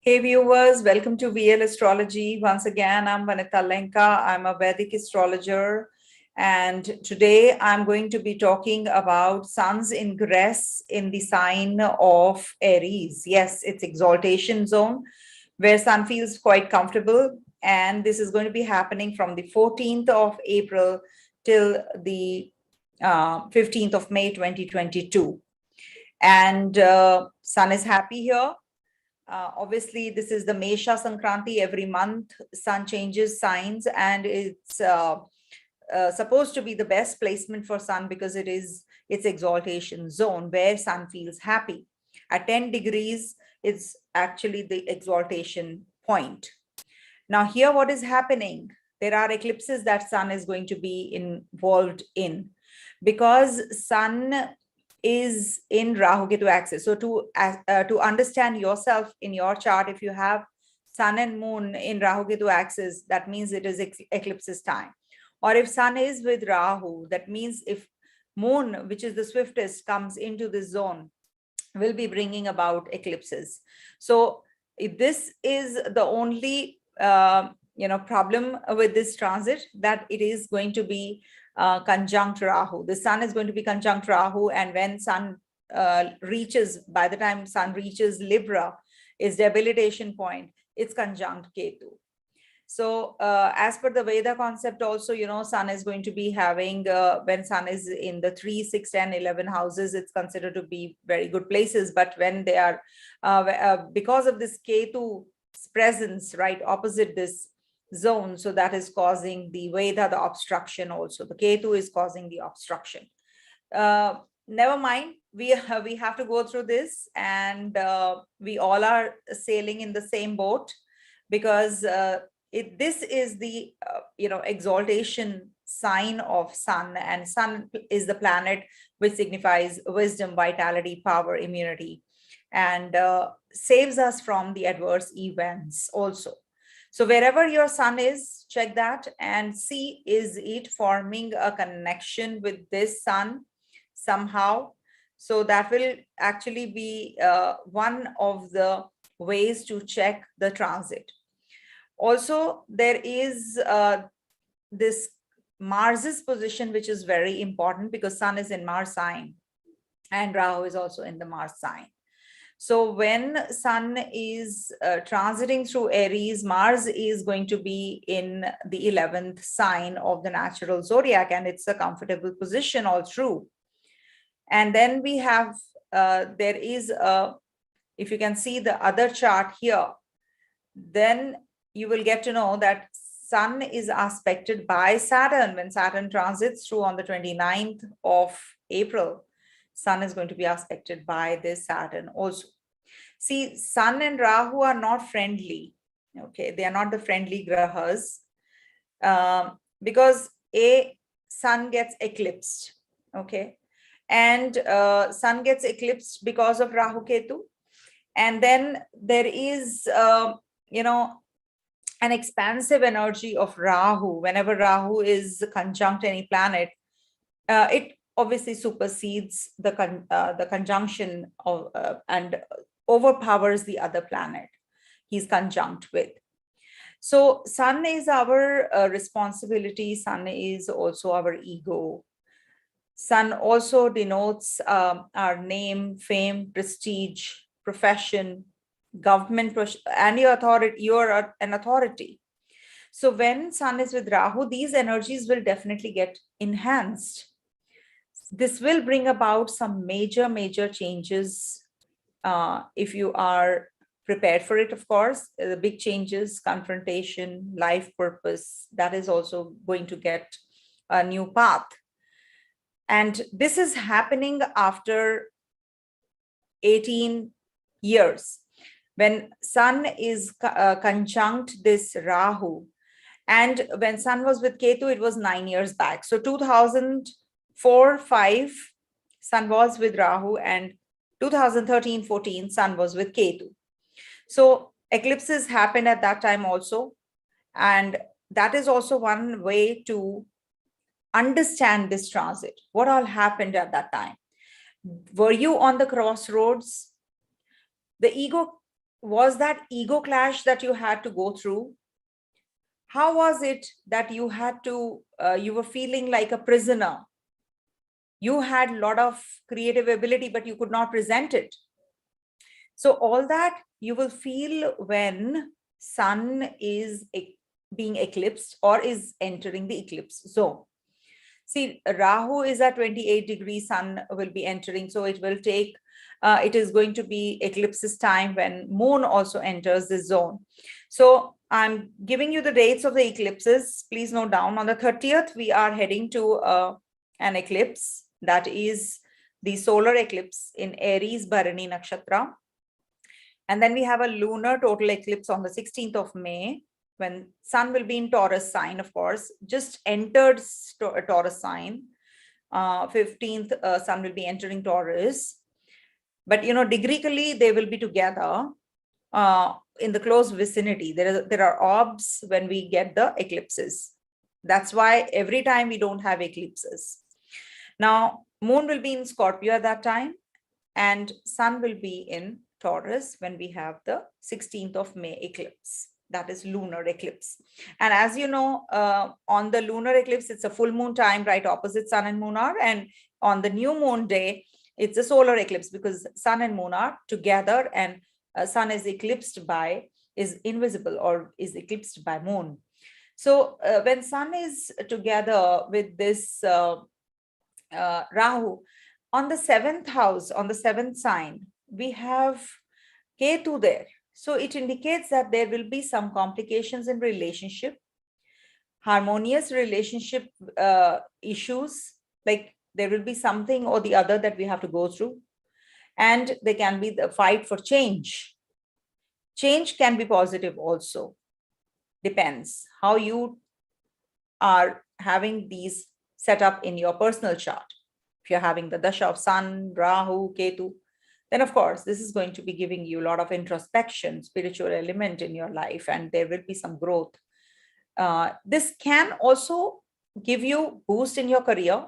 Hey viewers, welcome to VL Astrology. Once again, I'm Vanita Lenka. I'm a Vedic astrologer. And today I'm going to be talking about Sun's ingress in the sign of Aries. Yes, it's exaltation zone where Sun feels quite comfortable. And this is going to be happening from the 14th of April till the 15th of May 2022. And Sun is happy here. Obviously, this is the Mesha Sankranthi. Every month, Sun changes signs, and it's supposed to be the best placement for Sun because it is its exaltation zone where Sun feels happy. At 10 degrees, it's actually the exaltation point. Now, here, what is happening? There are eclipses that Sun is going to be involved in because Sun is in Rahu Ketu axis. So to understand yourself in your chart, if you have Sun and Moon in Rahu Ketu axis, that means it is eclipses time. Or if Sun is with Rahu, that means if Moon, which is the swiftest, comes into this zone, will be bringing about eclipses. So if this is the only problem with this transit, that it is going to be conjunct Rahu. The Sun is going to be conjunct Rahu, and when Sun by the time Sun reaches Libra, its debilitation point, it's conjunct Ketu. So as per the Veda concept also, Sun is going to be having, when Sun is in the 3, 6, 10, 11 houses, it's considered to be very good places. But when they are, because of this Ketu's presence, right, opposite this zone, so that is causing the Veda, the obstruction also. The Ketu is causing the obstruction. Never mind, we have to go through this, and we all are sailing in the same boat because this is the exaltation sign of Sun, and Sun is the planet which signifies wisdom, vitality, power, immunity, and saves us from the adverse events also. So wherever your Sun is, check that and see, is it forming a connection with this Sun somehow? So that will actually be one of the ways to check the transit. Also, there is this Mars's position, which is very important because Sun is in Mars sign and Rahu is also in the Mars sign. So when Sun is transiting through Aries, Mars is going to be in the 11th sign of the natural zodiac, and it's a comfortable position all through. And then we have, there is if you can see the other chart here, then you will get to know that Sun is aspected by Saturn. When Saturn transits through on the 29th of April, Sun is going to be aspected by this Saturn also. See, Sun and Rahu are not friendly. Okay, they are not the friendly grahas because Sun gets eclipsed. Okay, and Sun gets eclipsed because of Rahu Ketu, and then there is an expansive energy of Rahu. Whenever Rahu is conjunct any planet, it obviously supersedes the conjunction of and overpowers the other planet he's conjunct with. So Sun is our responsibility. Sun is also our ego. Sun also denotes our name, fame, prestige, profession, government, and your authority. You're an authority. So when Sun is with Rahu, these energies will definitely get enhanced. This will bring about some major changes if you are prepared for it. Of course, the big changes, confrontation, life purpose, that is also going to get a new path. And this is happening after 18 years. When Sun is conjunct this Rahu, and when Sun was with Ketu, it was 9 years back. So 2004-5, Sun was with Rahu, and 2013-14, Sun was with Ketu. So eclipses happened at that time also. And that is also one way to understand this transit. What all happened at that time? Were you on the crossroads? The ego was that ego clash that you had to go through? How was it that you had to, you were feeling like a prisoner? You had a lot of creative ability, but you could not present it. So all that you will feel when Sun is being eclipsed or is entering the eclipse zone. See, Rahu is at 28 degrees, Sun will be entering. So it will take, it is going to be eclipses time when Moon also enters this zone. So I'm giving you the dates of the eclipses. Please note down. On the 30th, we are heading to an eclipse. That is the solar eclipse in Aries Bharani Nakshatra. And then we have a lunar total eclipse on the 16th of May, when Sun will be in Taurus sign, of course, just entered Taurus sign. 15th, Sun will be entering Taurus. But, degreeically, they will be together in the close vicinity. There are orbs when we get the eclipses. That's why every time we don't have eclipses. Now, Moon will be in Scorpio at that time, and Sun will be in Taurus when we have the 16th of May eclipse. That is lunar eclipse. And as you know, on the lunar eclipse, it's a full moon time, right opposite Sun and Moon are. And on the new moon day, it's a solar eclipse because Sun and Moon are together, and Sun is invisible or is eclipsed by Moon. So when Sun is together with this Rahu, on the 7th house, on the 7th sign, we have Ketu there. So it indicates that there will be some complications in relationship, harmonious relationship issues, like there will be something or the other that we have to go through. And there can be the fight for change. Change can be positive also. Depends how you are having these set up in your personal chart. If you're having the Dasha of Sun, Rahu, Ketu, then of course, this is going to be giving you a lot of introspection, spiritual element in your life, and there will be some growth. This can also give you boost in your career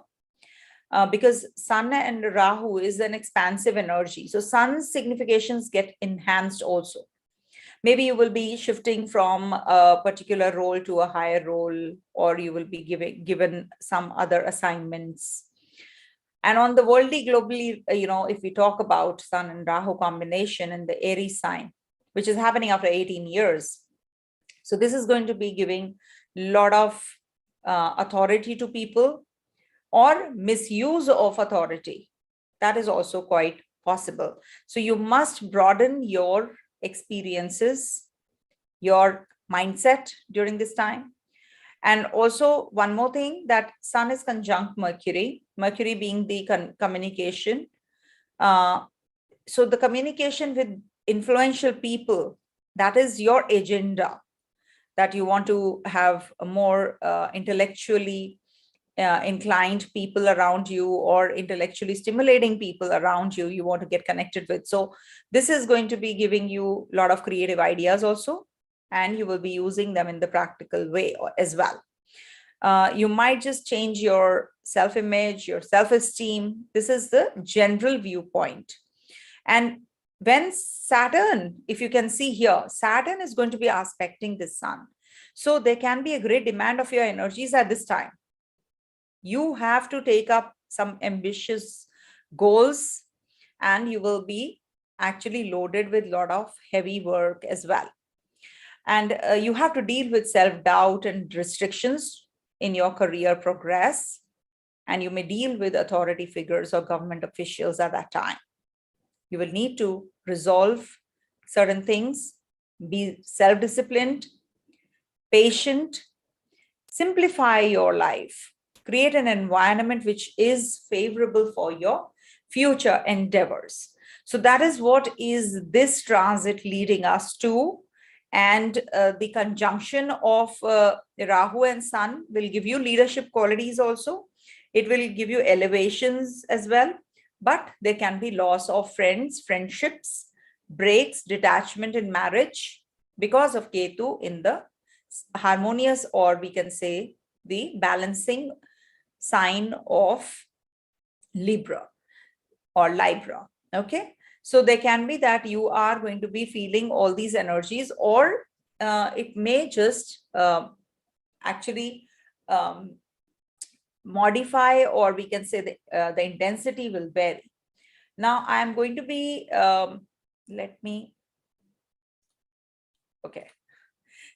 because Sun and Rahu is an expansive energy. So Sun's significations get enhanced also. Maybe you will be shifting from a particular role to a higher role, or you will be given some other assignments. And on the worldly, globally, if we talk about Sun and Rahu combination in the Aries sign, which is happening after 18 years. So this is going to be giving a lot of authority to people or misuse of authority. That is also quite possible. So you must broaden your experiences, your mindset during this time. And also one more thing, that Sun is conjunct Mercury, Mercury being the communication. So the communication with influential people, that is your agenda, that you want to have a more intellectually inclined people around you, or intellectually stimulating people around you want to get connected with. So this is going to be giving you a lot of creative ideas also, and you will be using them in the practical way as well. You might just change your self-image, your self-esteem. This is the general viewpoint. And when Saturn, if you can see here, Saturn is going to be aspecting the Sun. So there can be a great demand of your energies at this time. You have to take up some ambitious goals, and you will be actually loaded with a lot of heavy work as well. And you have to deal with self-doubt and restrictions in your career progress. And you may deal with authority figures or government officials at that time. You will need to resolve certain things, be self-disciplined, patient, simplify your life, create an environment which is favorable for your future endeavors. So that is what is this transit leading us to. And the conjunction of Rahu and Sun will give you leadership qualities also. It will give you elevations as well. But there can be loss of friends, friendships, breaks, detachment in marriage because of Ketu in the harmonious, or we can say the balancing sign of Libra or Libra. Okay. So there can be that you are going to be feeling all these energies, or it may just actually modify, or we can say the intensity will vary. Now I am going to be, okay.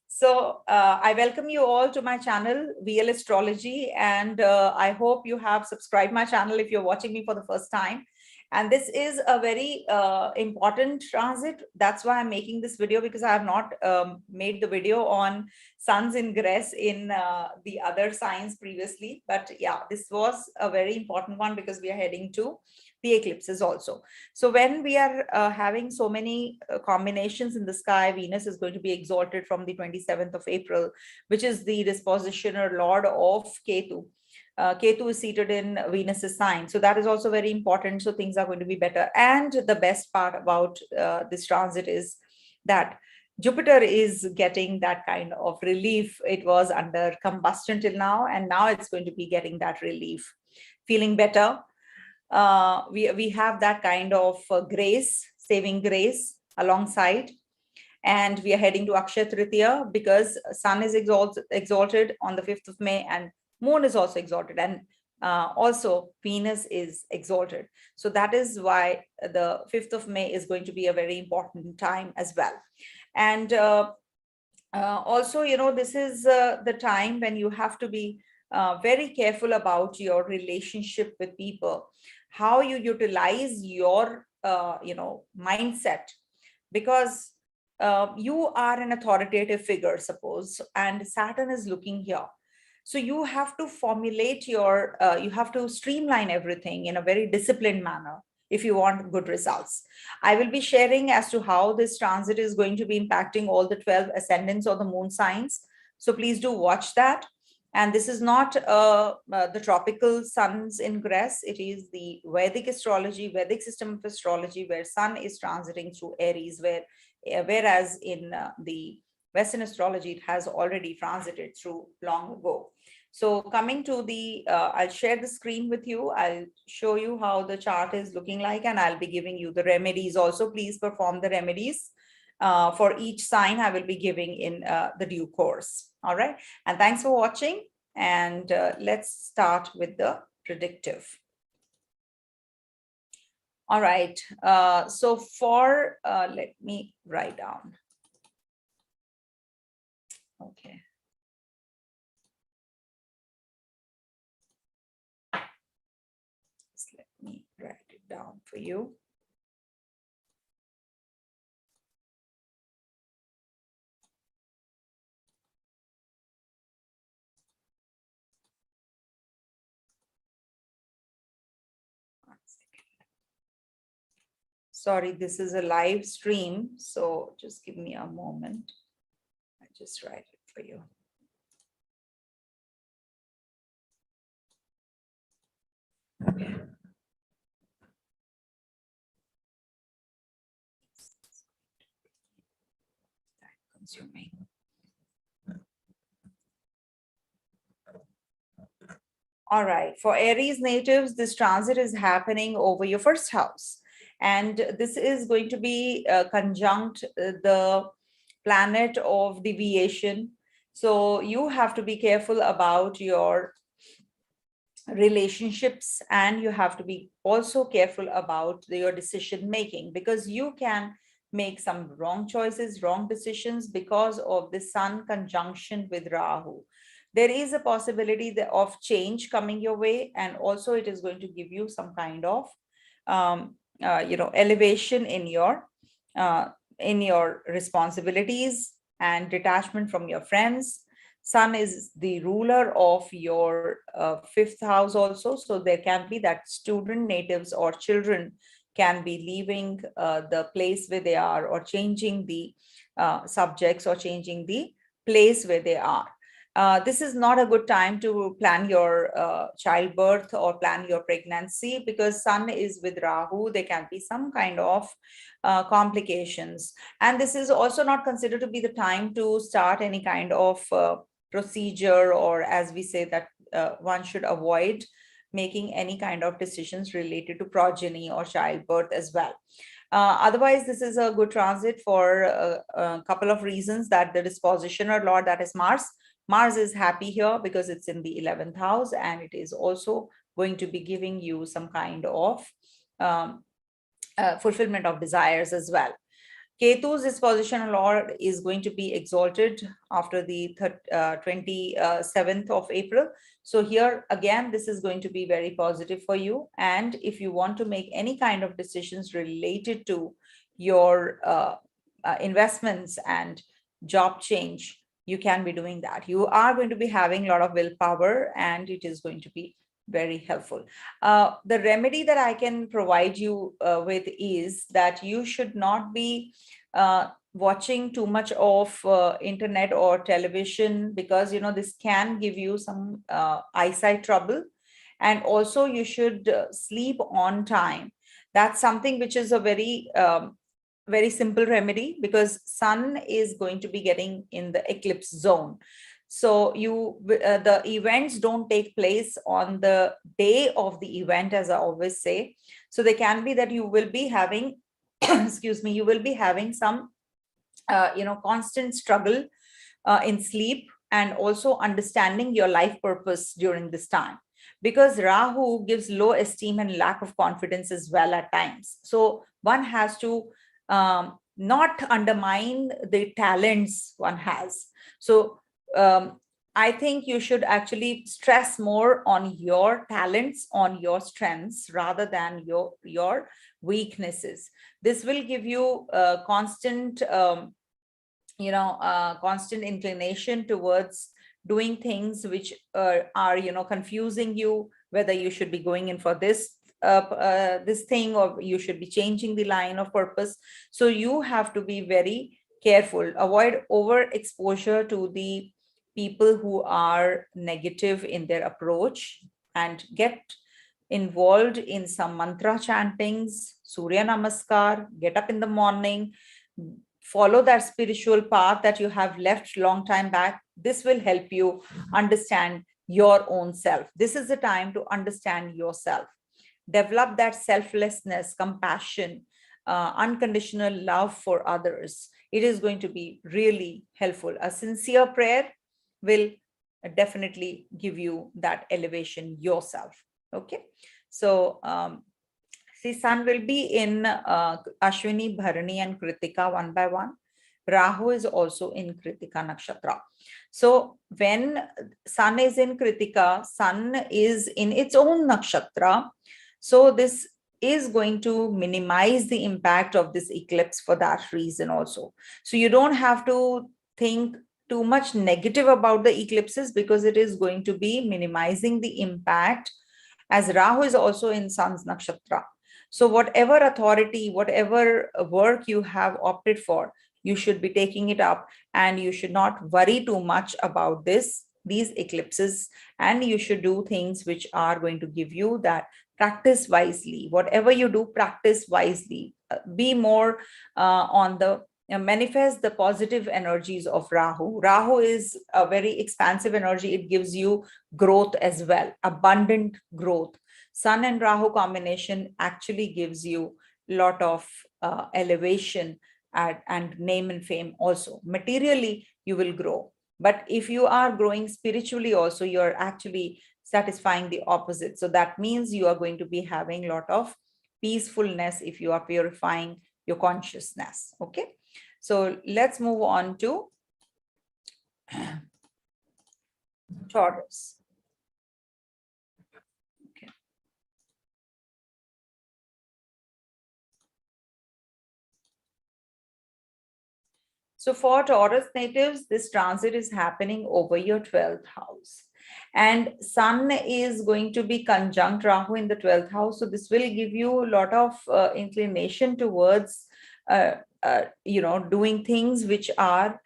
So I welcome you all to my channel, VL Astrology, and I hope you have subscribed my channel if you're watching me for the first time. And this is a very important transit. That's why I'm making this video, because I have not made the video on suns ingress in the other signs previously. But yeah, this was a very important one because we are heading to the eclipses also. So when we are having so many combinations in the sky, Venus is going to be exalted from the 27th of April, which is the dispositioner lord of Ketu. Ketu is seated in Venus's sign. So that is also very important. So things are going to be better. And the best part about this transit is that Jupiter is getting that kind of relief. It was under combustion till now, and now it's going to be getting that relief, feeling better. We have that kind of grace, saving grace alongside. And we are heading to Akshaya Tritiya because Sun is exalted on the 5th of May, and Moon is also exalted, and also Venus is exalted. So that is why the 5th of May is going to be a very important time as well. And also, you know, this is the time when you have to be very careful about your relationship with people, how you utilize your, mindset, because you are an authoritative figure, suppose, and Saturn is looking here. So you have to formulate your, you have to streamline everything in a very disciplined manner if you want good results. I will be sharing as to how this transit is going to be impacting all the 12 ascendants or the moon signs. So please do watch that. And this is not the tropical suns ingress. It is the Vedic astrology, Vedic system of astrology, where Sun is transiting through Aries, whereas in the Western astrology, it has already transited through long ago. So coming to the, I'll share the screen with you. I'll show you how the chart is looking like, and I'll be giving you the remedies also. Please perform the remedies for each sign. I will be giving in the due course. All right. And thanks for watching. And let's start with the predictive. All right. So for, let me write down. Okay. Just let me write it down for you. Sorry, this is a live stream, so just give me a moment. I just write it for you. Okay. Consuming. All right, for Aries natives, this transit is happening over your first house. And this is going to be conjunct the planet of deviation. So you have to be careful about your relationships, and you have to be also careful about your decision making, because you can make some wrong choices, wrong decisions because of the Sun conjunction with Rahu. There is a possibility of change coming your way, and also it is going to give you some kind of elevation in your responsibilities and detachment from your friends. Sun is the ruler of your 5th house also, so there can be that student, natives, or children can be leaving the place where they are, or changing the subjects, or changing the place where they are. This is not a good time to plan your childbirth or plan your pregnancy, because Sun is with Rahu. There can be some kind of complications. And this is also not considered to be the time to start any kind of procedure, or as we say that one should avoid making any kind of decisions related to progeny or childbirth as well. Otherwise, this is a good transit for a couple of reasons, that the dispositioner lord, that is Mars. Mars is happy here because it's in the 11th house, and it is also going to be giving you some kind of fulfillment of desires as well. Ketu's dispositional lord is going to be exalted after the 27th of April. So here again, this is going to be very positive for you. And if you want to make any kind of decisions related to your investments and job change, you can be doing that. You are going to be having a lot of willpower, and it is going to be very helpful. The remedy that I can provide you with is that you should not be watching too much of internet or television, because this can give you some eyesight trouble. And also you should sleep on time. That's something which is a very simple remedy, because sun is going to be getting in the eclipse zone. So the events don't take place on the day of the event, as I always say. So they can be that you will be having, excuse me, you will be having some, constant struggle in sleep, and also understanding your life purpose during this time, because Rahu gives low esteem and lack of confidence as well at times. So one has to not undermine the talents one has. So I think you should actually stress more on your talents, on your strengths, rather than your weaknesses. This will give you constant, constant inclination towards doing things which are, confusing you, whether you should be going in for this thing, or you should be changing the line of purpose. So you have to be very careful. Avoid overexposure to the people who are negative in their approach, and get involved in some mantra chantings, Surya Namaskar, get up in the morning, follow that spiritual path that you have left long time back. This will help you understand your own self. This is the time to understand yourself. Develop that selflessness, compassion, unconditional love for others. It is going to be really helpful. A sincere prayer will definitely give you that elevation yourself. Okay. So see, sun will be in Ashwini, Bharani, and Kritika one by one. Rahu is also in Kritika Nakshatra. So when sun is in Kritika, sun is in its own nakshatra. So this is going to minimize the impact of this eclipse for that reason also. So you don't have to think too much negative about the eclipses, because it is going to be minimizing the impact, as Rahu is also in sun's nakshatra. So whatever authority, whatever work you have opted for, you should be taking it up, and you should not worry too much about these eclipses, and you should do things which are going to give you that. Practice wisely. Whatever you do, practice wisely. Be more on the manifest the positive energies of Rahu. Rahu is a very expansive energy. It gives you growth as well, abundant growth. Sun and Rahu combination actually gives you a lot of elevation and name and fame also. Materially, you will grow. But if you are growing spiritually also, you're actually satisfying the opposite. So that means you are going to be having a lot of peacefulness if you are purifying your consciousness. Okay. So let's move on to Taurus. Okay. So for Taurus natives, this transit is happening over your 12th house. And sun is going to be conjunct Rahu in the 12th house. So this will give you a lot of inclination towards, doing things which are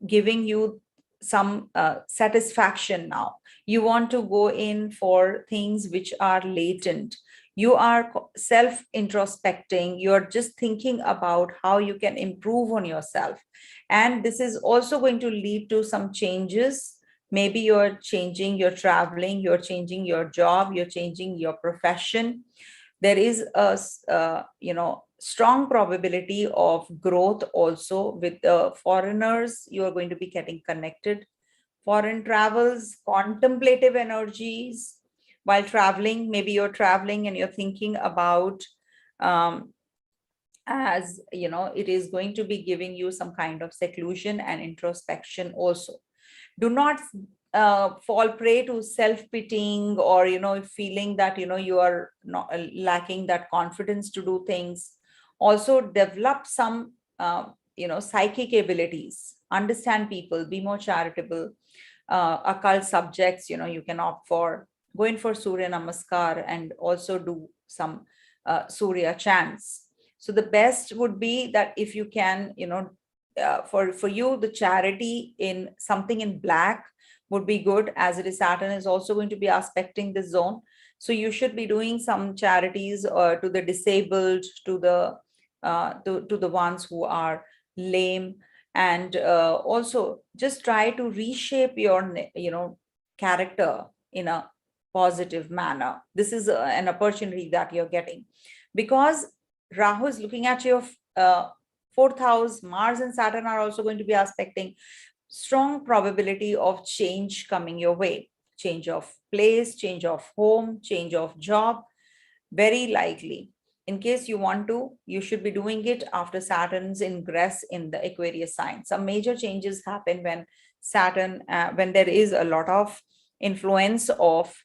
giving you some satisfaction now. You want to go in for things which are latent. You are self-introspecting. You're just thinking about how you can improve on yourself. And this is also going to lead to some changes. Maybe you're changing, you're traveling, you're changing your job, you're changing your profession. There is a strong probability of growth also with the foreigners. You are going to be getting connected. Foreign travels, contemplative energies while traveling. Maybe you're traveling and you're thinking about, as you know, it is going to be giving you some kind of seclusion and introspection also. Do not fall prey to self-pitying, or feeling that you are not lacking that confidence to do things. Also develop some psychic abilities, understand people, be more charitable. Occult subjects, you can opt for. Go in for Surya Namaskar and also do some Surya chants. So the best would be that if you can, for you, the charity in something in black would be good, as it is Saturn is also going to be aspecting this zone. So you should be doing some charities to the disabled, to the ones who are lame, and also just try to reshape your character in a positive manner. This is an opportunity that you're getting, because Rahu is looking at your fourth house. Mars and Saturn are also going to be aspecting. Strong probability of change coming your way. Change of place, change of home, change of job. Very likely. In case you want to, you should be doing it after Saturn's ingress in the Aquarius sign. Some major changes happen when Saturn, when there is a lot of influence of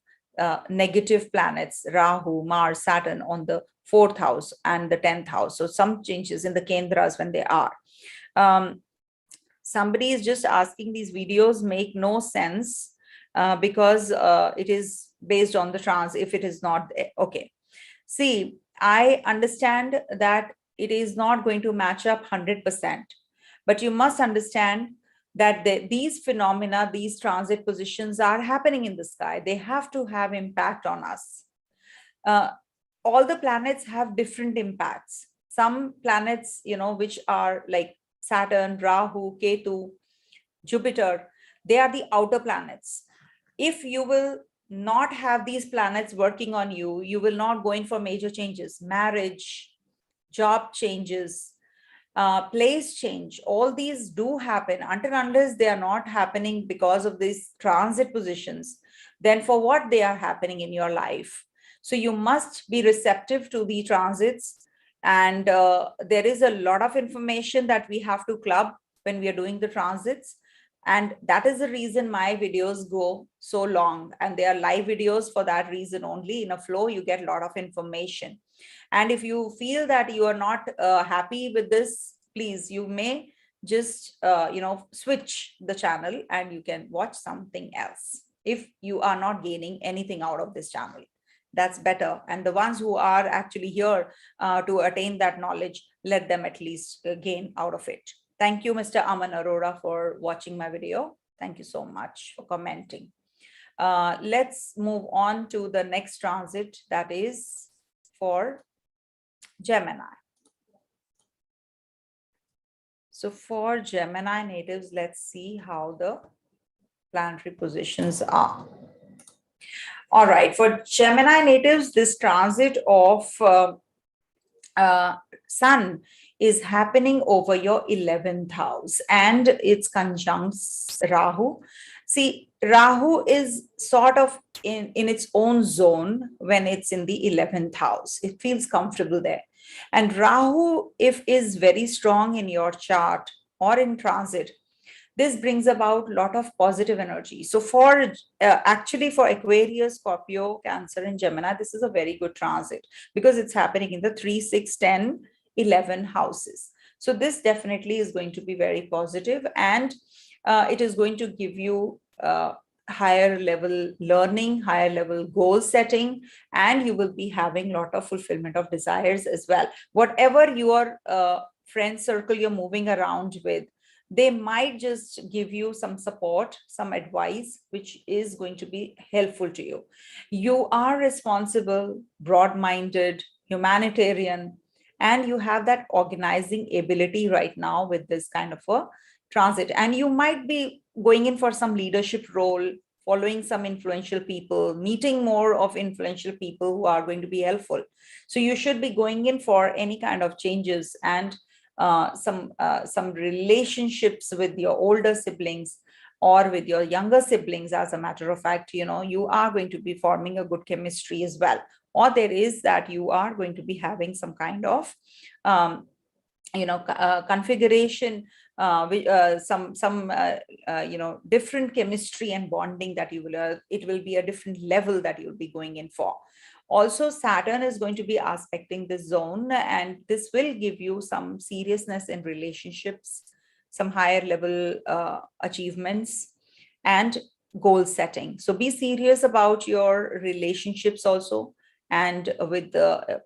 negative planets, Rahu, Mars, Saturn on the fourth house and the 10th house. So some changes in the Kendras when they are. Somebody is just asking, these videos make no sense because it is based on the trans. If it is not, okay. See, I understand that it is not going to match up 100%, but you must understand that these phenomena, these transit positions are happening in the sky. They have to have impact on us. All the planets have different impacts. Some planets, which are like Saturn, Rahu, Ketu, Jupiter, they are the outer planets. If you will not have these planets working on you, you will not go in for major changes, marriage, job changes, place change. All these do happen. Unless they are not happening because of these transit positions, then for what they are happening in your life? So you must be receptive to the transits. And there is a lot of information that we have to club when we are doing the transits. And that is the reason my videos go so long. And they are live videos for that reason only. In a flow, you get a lot of information. And if you feel that you are not happy with this, please, you may just, switch the channel and you can watch something else. If you are not gaining anything out of this channel, that's better. And the ones who are actually here to attain that knowledge, let them at least gain out of it. Thank you, Mr. Aman Arora, for watching my video. Thank you so much for commenting. Let's move on to the next transit, that is for Gemini. So for Gemini natives, let's see how the planetary positions are. All right, for Gemini natives, this transit of Sun is happening over your 11th house, and it's conjuncts Rahu. See, Rahu is sort of in its own zone when it's in the 11th house. It feels comfortable there. And Rahu, if is very strong in your chart or in transit, this brings about a lot of positive energy. So for actually for Aquarius, Scorpio, Cancer, and Gemini, this is a very good transit because it's happening in the 3, 6, 10, 11 houses. So this definitely is going to be very positive, and it is going to give you higher level learning, higher level goal setting, and you will be having a lot of fulfillment of desires as well. Whatever your friend circle you're moving around with, they might just give you some support, some advice, which is going to be helpful to you. You are responsible, broad-minded, humanitarian, and you have that organizing ability right now with this kind of a transit. And you might be going in for some leadership role following some influential people, meeting more of influential people who are going to be helpful. So you should be going in for any kind of changes and some relationships with your older siblings or with your younger siblings. As a matter of fact, you are going to be forming a good chemistry as well. Or there is that you are going to be having some kind of configuration, different chemistry and bonding that you will, it will be a different level that you'll be going in for. Also, Saturn is going to be aspecting this zone, and this will give you some seriousness in relationships, some higher level achievements, and goal setting. So be serious about your relationships also, and with the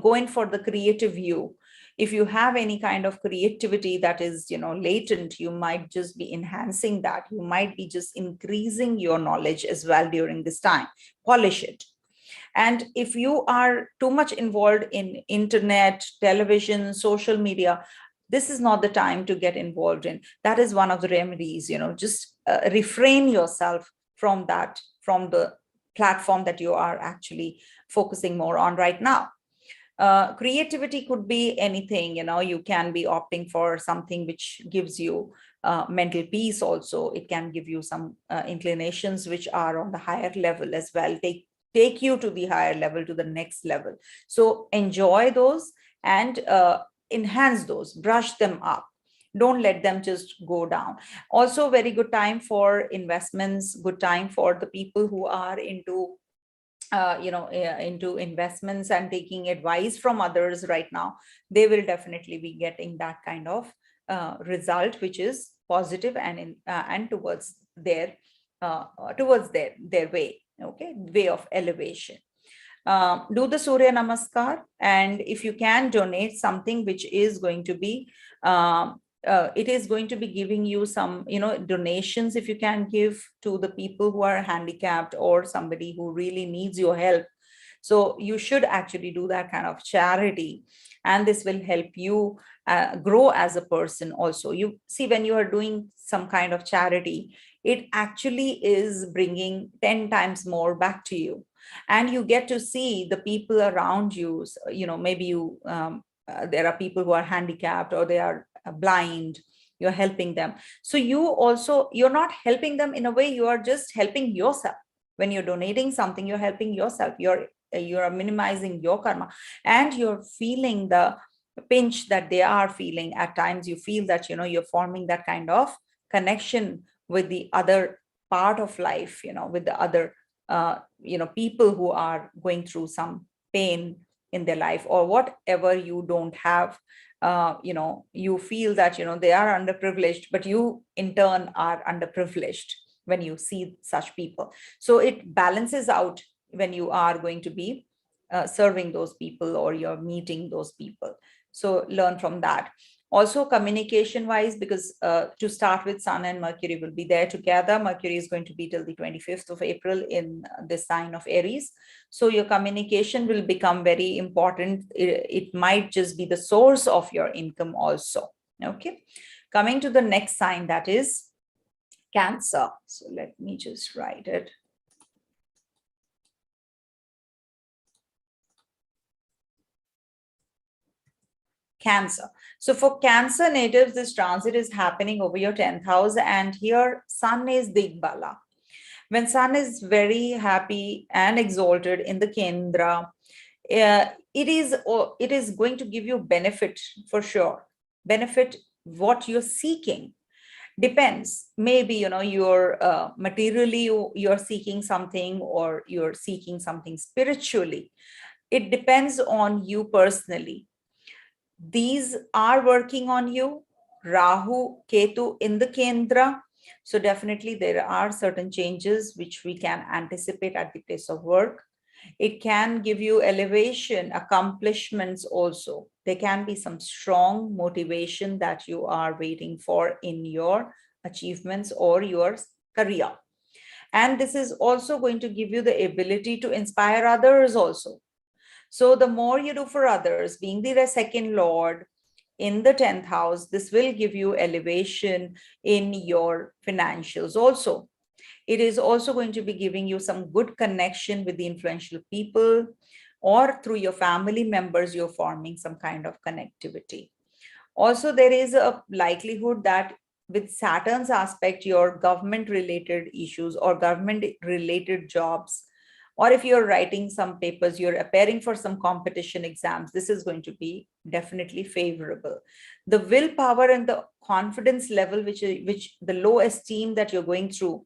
going for the creative view. If you have any kind of creativity that is latent, you might just be enhancing that. You might be just increasing your knowledge as well during this time. Polish it. And if you are too much involved in internet, television, social media, this is not the time to get involved in. That is one of the remedies. Just refrain yourself from that, from the platform that you are actually focusing more on right now. Creativity could be anything. You can be opting for something which gives you mental peace also. It can give you some inclinations which are on the higher level as well. They take you to the higher level, to the next level. So enjoy those and enhance those, brush them up. Don't let them just go down. Also, very good time for investments, good time for the people who are into into investments and taking advice from others right now. They will definitely be getting that kind of result, which is positive and towards their way, okay, way of elevation. Do the Surya Namaskar, and if you can donate something which is going to be it is going to be giving you some donations. If you can give to the people who are handicapped or somebody who really needs your help, so you should actually do that kind of charity, and this will help you grow as a person also. You see, when you are doing some kind of charity, it actually is bringing 10 times more back to you, and you get to see the people around you. Maybe you there are people who are handicapped or they are blind. You're helping them. So you're not helping them in a way, you are just helping yourself. When you're donating something, you're helping yourself. You're minimizing your karma, and you're feeling the pinch that they are feeling. At times you feel that you're forming that kind of connection with the other part of life, with the other people who are going through some pain in their life, or whatever you don't have. You feel that they are underprivileged, but you in turn are underprivileged when you see such people. So it balances out when you are going to be serving those people, or you're meeting those people. So learn from that. Also, communication wise, because to start with, Sun and Mercury will be there together. Mercury is going to be till the 25th of April in the sign of Aries. So your communication will become very important. It might just be the source of your income also. Okay. Coming to the next sign, that is Cancer. So let me just write it. Cancer. So for Cancer natives, this transit is happening over your 10th house, and here Sun is Digbala. When Sun is very happy and exalted in the Kendra, it is going to give you benefit for sure. Benefit what you're seeking. Depends. Maybe you're materially you're seeking something, or you're seeking something spiritually. It depends on you personally. These are working on you. Rahu, Ketu in the Kendra. So definitely there are certain changes which we can anticipate at the place of work. It can give you elevation, accomplishments also. There can be some strong motivation that you are waiting for in your achievements or your career. And this is also going to give you the ability to inspire others also. So the more you do for others, being the second lord in the 10th house, this will give you elevation in your financials also. It is also going to be giving you some good connection with the influential people, or through your family members, you're forming some kind of connectivity. Also, there is a likelihood that with Saturn's aspect, your government related issues or government related jobs, or if you're writing some papers, you're appearing for some competition exams, this is going to be definitely favorable. The willpower and the confidence level, which the low esteem that you're going through,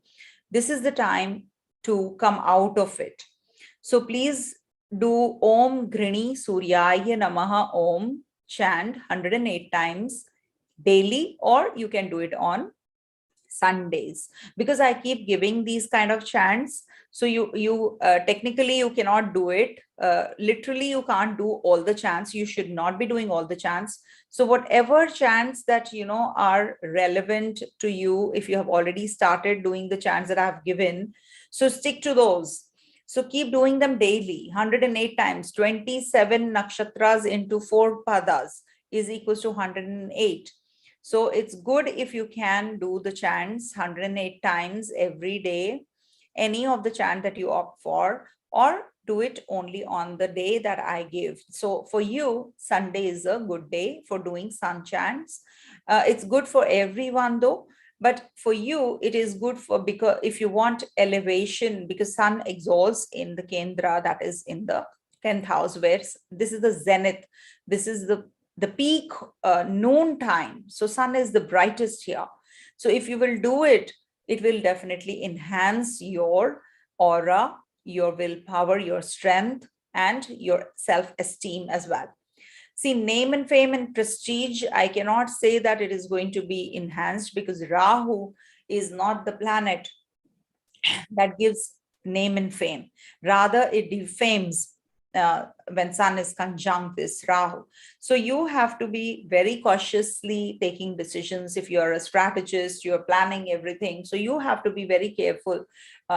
this is the time to come out of it. So please do Om Grini Suryaya Namaha Om chant 108 times daily, or you can do it on Sundays, because I keep giving these kind of chants. So you technically you cannot do it. Literally, you can't do all the chants. You should not be doing all the chants. So whatever chants that are relevant to you, if you have already started doing the chants that I have given, so stick to those. So keep doing them daily, 108 times. 27 nakshatras into 4 padas is equals to 108. So it's good if you can do the chants 108 times every day, any of the chant that you opt for, or do it only on the day that I give. So for you, Sunday is a good day for doing sun chants. It's good for everyone though, but for you, it is good for, because if you want elevation, because sun exalts in the Kendra, that is in the 10th house, where this is the zenith, this is the peak noon time. So sun is the brightest here. So if you will do it, it will definitely enhance your aura, your willpower, your strength, and your self-esteem as well. See, name and fame and prestige, I cannot say that it is going to be enhanced, because Rahu is not the planet that gives name and fame. Rather, it defames when sun is conjunct this Rahu. So you have to be very cautiously taking decisions. If you're a strategist, you're planning everything. So you have to be very careful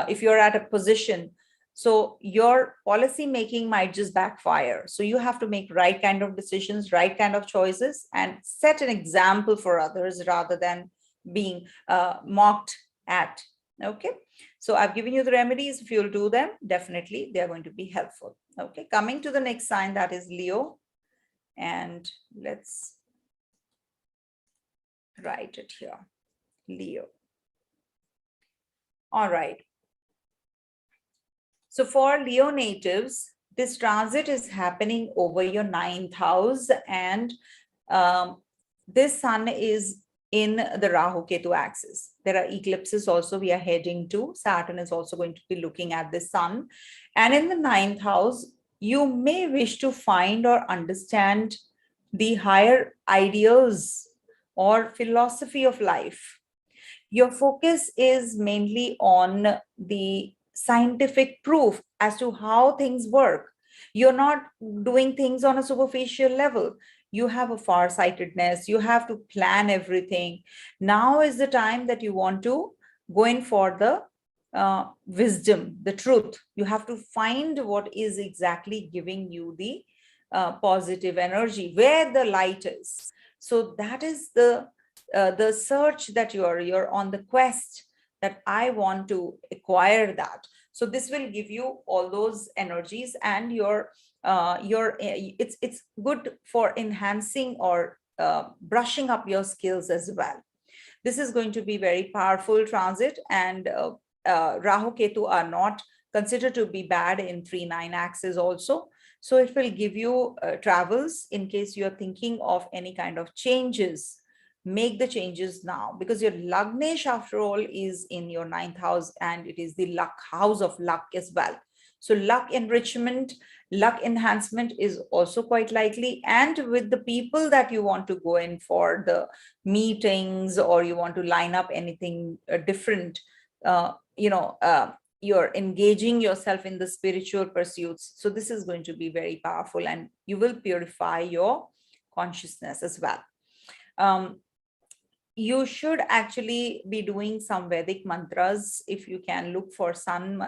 if you're at a position. So your policy making might just backfire. So you have to make right kind of decisions, right kind of choices, and set an example for others rather than being mocked at. Okay. So I've given you the remedies. If you'll do them, definitely they're going to be helpful. Okay, coming to the next sign, that is Leo. And let's write it here, Leo. All right. So for Leo natives, this transit is happening over your 9th house, and this sun is in the Rahu Ketu axis. There are eclipses also we are heading to. Saturn is also going to be looking at the sun. And in the 9th house, you may wish to find or understand the higher ideals or philosophy of life. Your focus is mainly on the scientific proof as to how things work. You're not doing things on a superficial level. You have a farsightedness, you have to plan everything. Now is the time that you want to go in for the wisdom, the truth. You have to find what is exactly giving you the positive energy, where the light is. So that is the search that you're on the quest, that I want to acquire that. So this will give you all those energies, and it's good for enhancing or brushing up your skills as well. This is going to be very powerful transit, and Rahu Ketu are not considered to be bad in 3-9 axis also. So it will give you travels in case you're thinking of any kind of changes. Make the changes now, because your Lagnesh, after all, is in your 9th house, and it is the luck house of luck as well. So luck enrichment, luck enhancement is also quite likely. And with the people that you want to go in for the meetings, or you want to line up anything different, you're engaging yourself in the spiritual pursuits. So this is going to be very powerful, and you will purify your consciousness as well. You should actually be doing some Vedic mantras. If you can look for sun,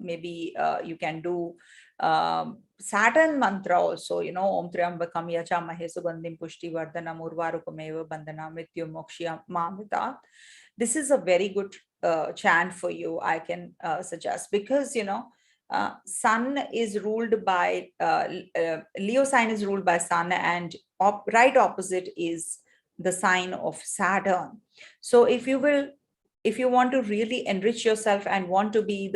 maybe you can do Saturn mantra also, Om Triambakam Yachamahe Sugandhim Pushti Vardhanam Urvarukameva Bandhanam Mrityu Mokshya Mamita. this is a very good chant for you, I can suggest, because Sun is ruled by Leo sign is ruled by Sun, and right opposite is the sign of Saturn. So if you want to really enrich yourself and want to be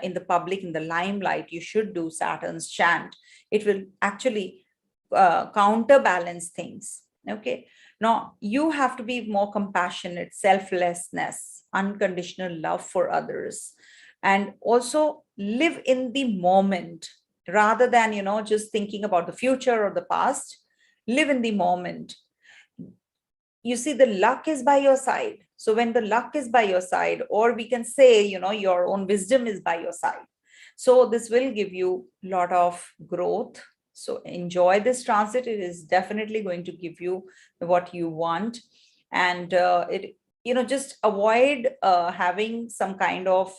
in the public, in the limelight, you should do Saturn's chant. It will actually counterbalance things. Okay. Now you have to be more compassionate, selflessness, unconditional love for others, and also live in the moment rather than just thinking about the future or the past. Live in the moment. You see, the luck is by your side. So when the luck is by your side, or we can say your own wisdom is by your side, so this will give you a lot of growth. So enjoy this transit. It is definitely going to give you what you want. And it just avoid having some kind of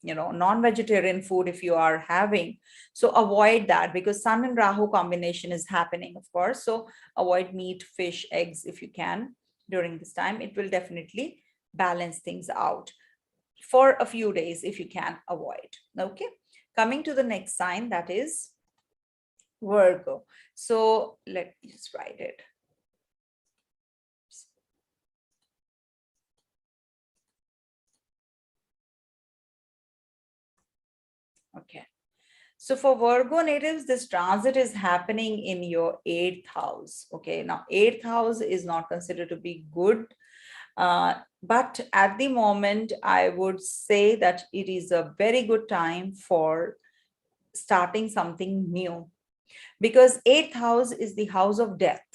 non-vegetarian food if you are having. So avoid that, because Sun and Rahu combination is happening, of course. So avoid meat, fish, eggs if you can during this time. It will definitely balance things out for a few days if you can avoid. Okay, coming to the next sign, that is Virgo. So let me just write it. Okay. So for Virgo natives, this transit is happening in your 8th house. Okay. Now, 8th house is not considered to be good. But at the moment, I would say that it is a very good time for starting something new, because 8th house is the house of death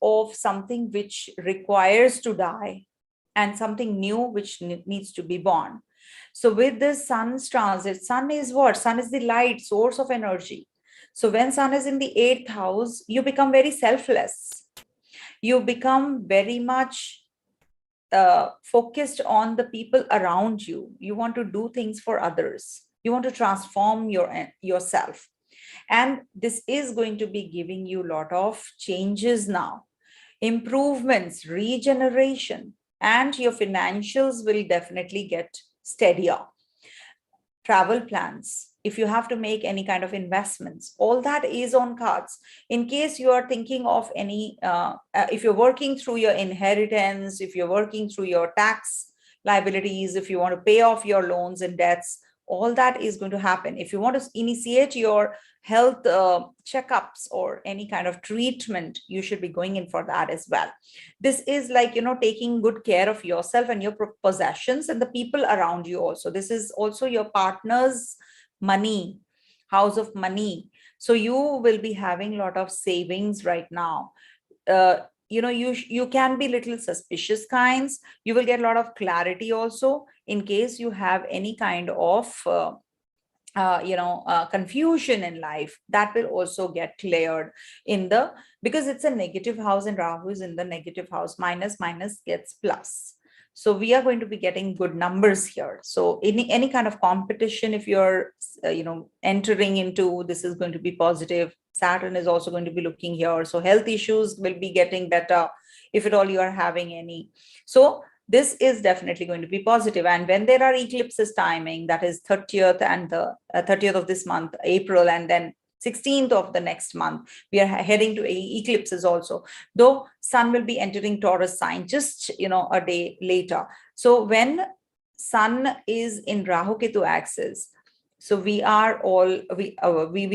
of something which requires to die, and something new which needs to be born. So with this Sun's transit, Sun is what? Sun is the light source of energy. So when Sun is in the 8th house, you become very selfless. You become very much focused on the people around you. You want to do things for others. You want to transform yourself. And this is going to be giving you a lot of changes now, improvements, regeneration, and your financials will definitely get steadier. Travel plans, if you have to make any kind of investments, all that is on cards. In case you are thinking of any, if you're working through your inheritance, if you're working through your tax liabilities, if you want to pay off your loans and debts, all that is going to happen. If you want to initiate your health checkups or any kind of treatment, you should be going in for that as well. This is like, taking good care of yourself and your possessions and the people around you also. This is also your partner's money, house of money. So you will be having a lot of savings right now. You can be little suspicious kinds. You will get a lot of clarity also in case you have any kind of confusion in life. That will also get cleared because it's a negative house and Rahu is in the negative house. Minus gets plus. So we are going to be getting good numbers here. So any kind of competition, if you're entering into, this is going to be positive. Saturn is also going to be looking here. So health issues will be getting better if at all you are having any. So this is definitely going to be positive. And when there are eclipses timing, that is 30th and the 30th of this month, April, and then 16th of the next month, we are heading to eclipses also, though Sun will be entering Taurus sign just a day later. So when Sun is in Rahu Ketu axis, so we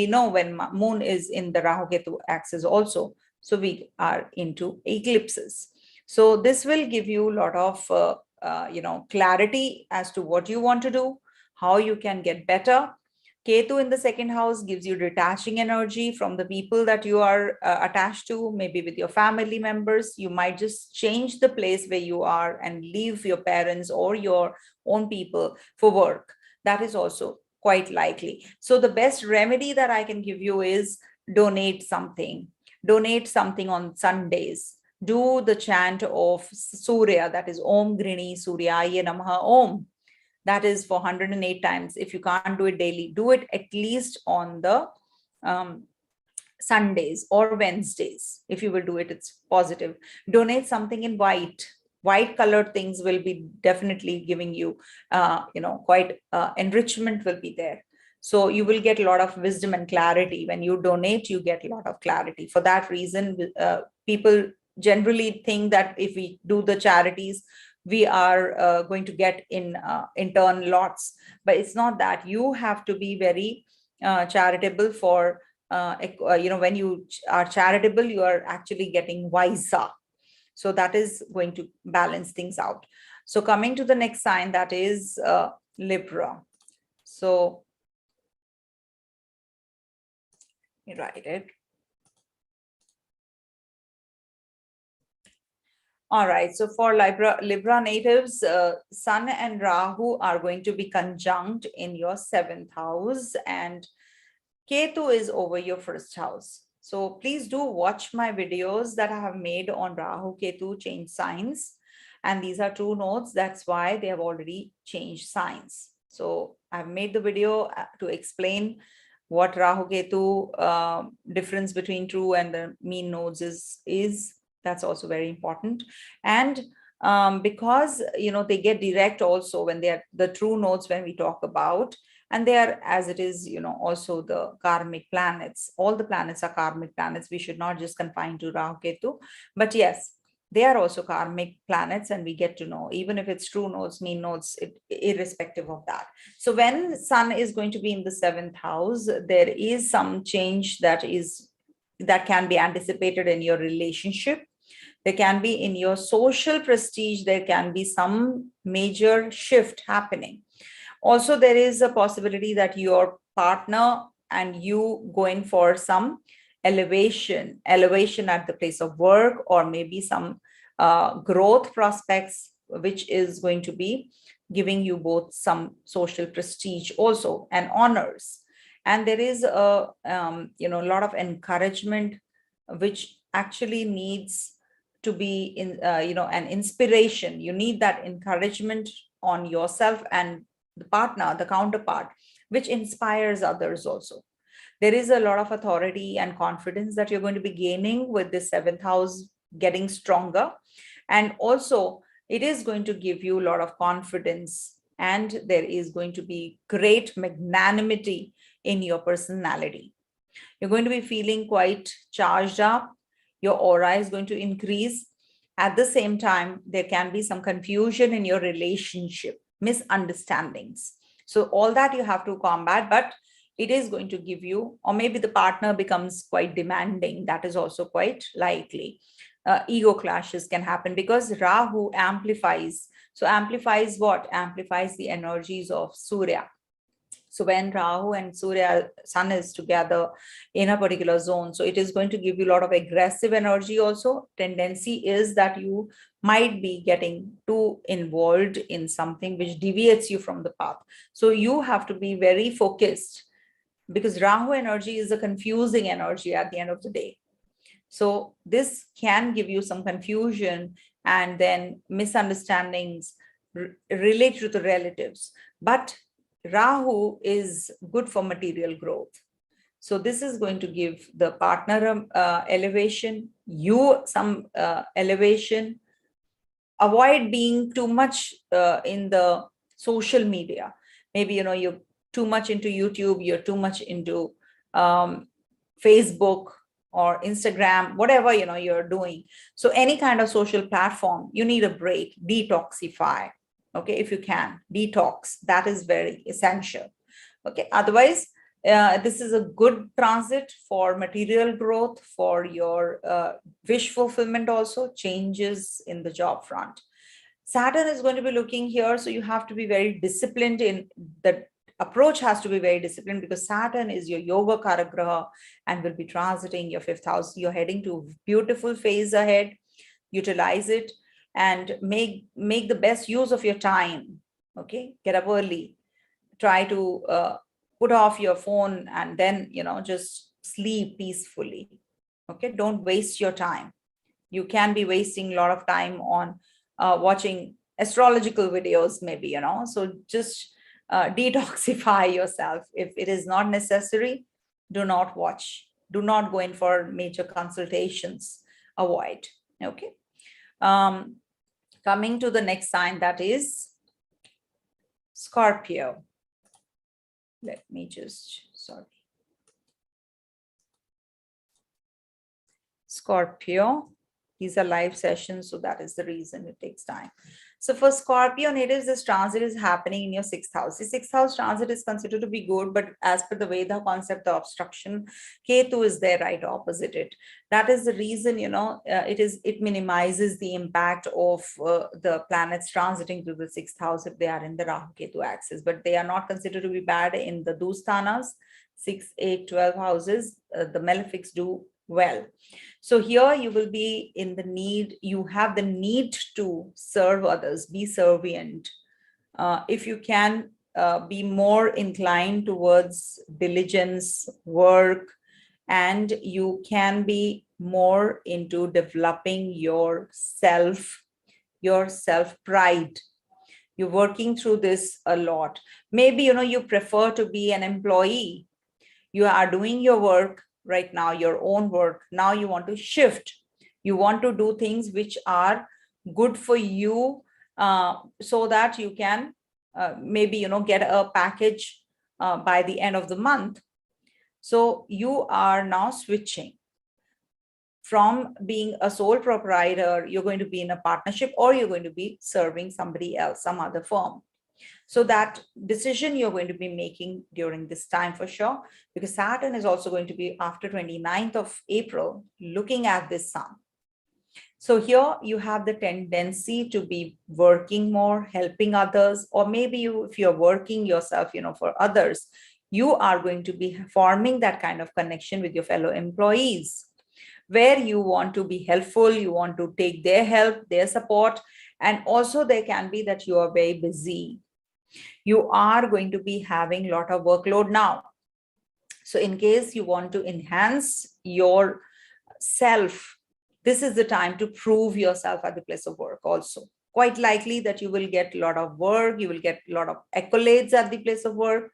know when Moon is in the Rahu Ketu axis also, so we are into eclipses. So this will give you a lot of clarity as to what you want to do, how you can get better. Ketu in the 2nd house gives you detaching energy from the people that you are attached to, maybe with your family members. You might just change the place where you are and leave your parents or your own people for work. That is also quite likely. So the best remedy that I can give you is donate something. Donate something on Sundays. Do the chant of Surya, that is Om Grini Suryaya Namaha Om. That is for 108 times. If you can't do it daily, do it at least on the Sundays or Wednesdays. If you will do it, it's positive. Donate something in white. white colored things will be definitely giving you, quite enrichment will be there. So you will get a lot of wisdom and clarity. When you donate, you get a lot of clarity. For that reason, people generally think that if we do the charities, we are going to get in turn lots. But it's not that. You have to be very charitable for, when you are charitable, you are actually getting wiser. So that is going to balance things out. So coming to the next sign, that is Libra. So you write it. All right. So for Libra natives, Sun and Rahu are going to be conjunct in your 7th house, and Ketu is over your 1st house. So please do watch my videos that I have made on Rahu, Ketu change signs. And these are true notes. That's why they have already changed signs. So I've made the video to explain what Rahu, Ketu difference between true and the mean nodes is. That's also very important. And because, they get direct also when they are the true nodes when we talk about, and they are, as it is, also the karmic planets. All the planets are karmic planets. We should not just confine to Rahu, Ketu. But yes, they are also karmic planets, and we get to know, even if it's true nodes, mean nodes, irrespective of that. So when Sun is going to be in the 7th house, there is some change that can be anticipated in your relationship. There can be in your social prestige. There can be some major shift happening. Also, there is a possibility that your partner and you going for some elevation at the place of work, or maybe some growth prospects, which is going to be giving you both some social prestige also and honors. And there is a lot of encouragement, which actually needs to be in an inspiration. You need that encouragement on yourself and the partner, the counterpart, which inspires others also. There is a lot of authority and confidence that you're going to be gaining with this 7th house getting stronger. And also, it is going to give you a lot of confidence, and there is going to be great magnanimity in your personality. You're going to be feeling quite charged up. Your aura is going to increase. At the same time, there can be some confusion in your relationship, misunderstandings. So all that you have to combat, but it is going to give you, or maybe the partner becomes quite demanding. That is also quite likely. Ego clashes can happen because Rahu amplifies. So amplifies what? Amplifies the energies of Surya. So when Rahu and Surya, Sun is together in a particular zone, so it is going to give you a lot of aggressive energy also. Tendency is that you might be getting too involved in something which deviates you from the path. So you have to be very focused, because Rahu energy is a confusing energy at the end of the day. So this can give you some confusion and then misunderstandings related to the relatives. But Rahu is good for material growth. So this is going to give the partner elevation, you some elevation. Avoid being too much in the social media. Maybe, you're too much into YouTube, you're too much into Facebook or Instagram, whatever, you're doing. So any kind of social platform, you need a break, detoxify. Okay, if you can, detox, that is very essential. Okay, otherwise, this is a good transit for material growth, for your wish fulfillment also, changes in the job front. Saturn is going to be looking here, so you have to be very disciplined in the approach, has to be very disciplined, because Saturn is your yoga karagraha and will be transiting your 5th house. You're heading to a beautiful phase ahead. Utilize it and make the best use of your time. Okay, get up early, try to put off your phone, and then just sleep peacefully. Okay, don't waste your time. You can be wasting a lot of time on watching astrological videos, maybe, so just detoxify yourself. If it is not necessary, do not watch, do not go in for major consultations, avoid. Okay. Coming to the next sign, that is Scorpio. Let me just, sorry. Scorpio, these are live sessions, so that is the reason it takes time. So for Scorpio natives, this transit is happening in your sixth house. The sixth house transit is considered to be good, but as per the Veda concept of obstruction, Ketu is there right opposite it. That is the reason, it minimizes the impact of the planets transiting through the sixth house if they are in the Rahu Ketu axis, but they are not considered to be bad in the Dusthanas, 6, 8, 12 houses. The malefics do well. So here you will be in the need, you have the need to serve others, be servient. If you can be more inclined towards diligence, work, and you can be more into developing your self-pride. You're working through this a lot. Maybe, you prefer to be an employee. You are doing your work right now, your own work. Now you want to shift. You want to do things which are good for you, so that you can maybe, get a package by the end of the month. So you are now switching from being a sole proprietor. You're going to be in a partnership, or you're going to be serving somebody else, some other firm. So that decision you're going to be making during this time for sure, because Saturn is also going to be after 29th of April looking at this sun. So here you have the tendency to be working more, helping others, or maybe if you're working yourself, for others, you are going to be forming that kind of connection with your fellow employees, where you want to be helpful, you want to take their help, their support, and also there can be that you are very busy. You are going to be having a lot of workload now. So in case you want to enhance your self, this is the time to prove yourself at the place of work also. Quite likely that you will get a lot of work, you will get a lot of accolades at the place of work.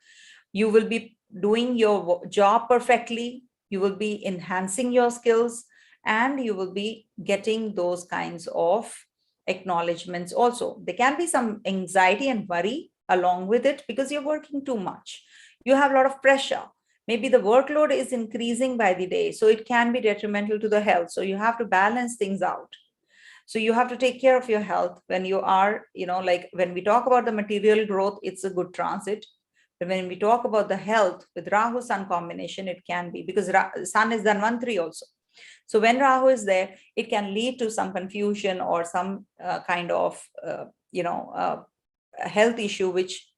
You will be doing your job perfectly. You will be enhancing your skills, and you will be getting those kinds of acknowledgements also. There can be some anxiety and worry along with it because you're working too much. You have a lot of pressure. Maybe the workload is increasing by the day, so it can be detrimental to the health. So you have to balance things out. So you have to take care of your health when you are, like when we talk about the material growth, it's a good transit. But when we talk about the health with Rahu Sun combination, it can be, because Sun is Dhanvantri also. So when Rahu is there, it can lead to some confusion or some kind of, a health issue which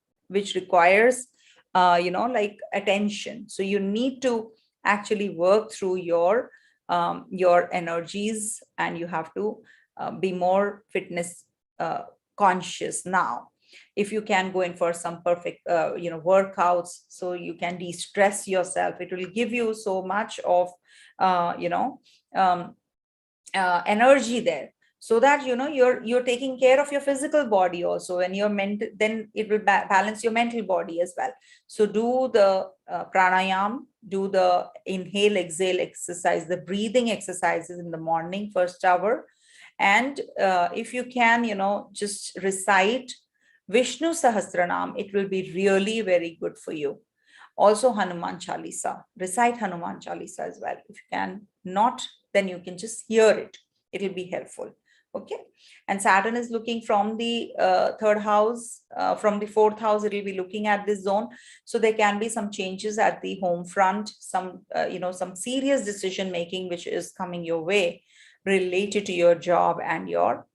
requires, like attention. So you need to actually work through your energies, and you have to be more fitness conscious now. If you can go in for some perfect, workouts, so you can de-stress yourself, it will give you so much of, energy there, so that, you're taking care of your physical body also, and your mental, then it will balance your mental body as well. So do the pranayam, do the inhale, exhale exercise, the breathing exercises in the morning, first hour. And if you can, just recite Vishnu Sahasranam, it will be really very good for you. Also Hanuman Chalisa, recite Hanuman Chalisa as well. If you can not, then you can just hear it. It will be helpful. Okay. And Saturn is looking from the third house, from the fourth house, it will be looking at this zone. So there can be some changes at the home front, some, some serious decision making, which is coming your way related to your job and your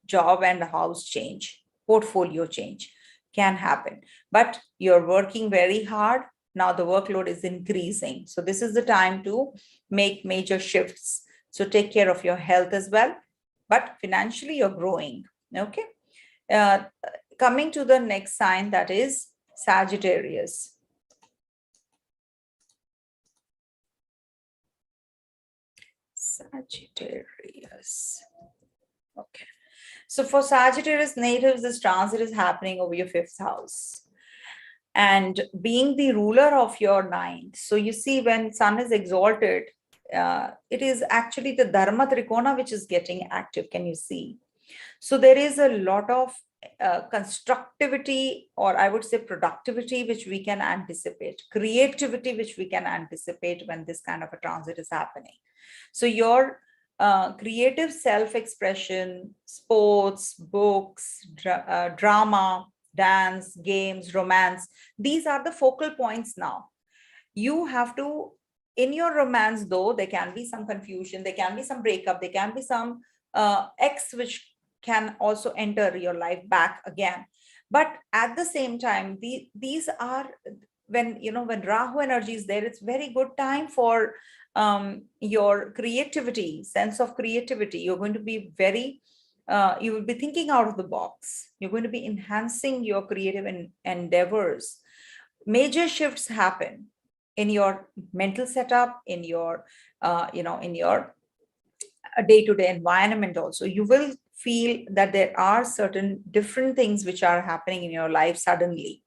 job and house change, portfolio change can happen. But you're working very hard. Now the workload is increasing. So this is the time to make major shifts. So take care of your health as well. But financially, you're growing. Okay. Coming to the next sign, that is Sagittarius. Sagittarius. Okay. So for Sagittarius natives, this transit is happening over your fifth house. And being the ruler of your ninth. So you see, when Sun is exalted, it is actually the Dharma Trikona which is getting active. Can you see? So there is a lot of constructivity, or I would say productivity, which we can anticipate, creativity, which we can anticipate when this kind of a transit is happening. So your creative self-expression, sports, books, drama, dance, games, romance, these are the focal points now. You have to, in your romance, though, there can be some confusion, there can be some breakup, there can be some ex which can also enter your life back again. But at the same time, these are, when when Rahu energy is there, it's very good time for your creativity, sense of creativity. You're going to be very you will be thinking out of the box. You're going to be enhancing your creative endeavors. Major shifts happen in your mental setup, in your in your day-to-day environment. Also, you will feel that there are certain different things which are happening in your life suddenly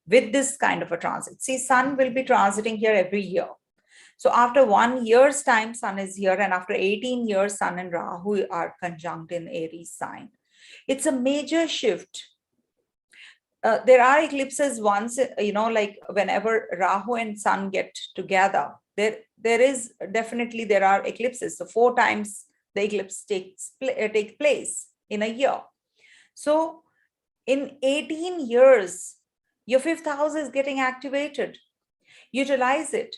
with this kind of a transit. See, Sun will be transiting here every year. So after 1 year's time, Sun is here, and after 18 years, Sun and Rahu are conjunct in Aries sign. It's a major shift. There are eclipses once, like whenever Rahu and Sun get together, there is definitely, there are eclipses. So 4 times the eclipse take place in a year. So in 18 years, your 5th house is getting activated. Utilize it.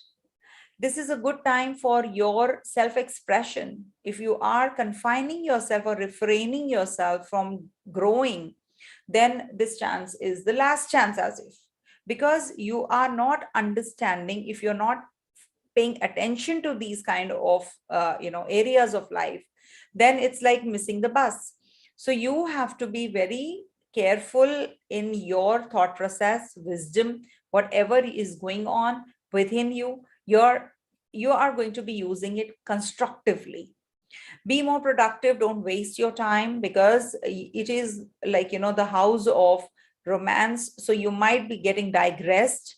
This is a good time for your self-expression. If you are confining yourself or refraining yourself from growing, then this chance is the last chance, as if, because you are not understanding, if you're not paying attention to these kind of areas of life, then it's like missing the bus. So you have to be very careful in your thought process, wisdom, whatever is going on within you. You are going to be using it constructively. Be more productive. Don't waste your time, because it is like the house of romance. So you might be getting digressed.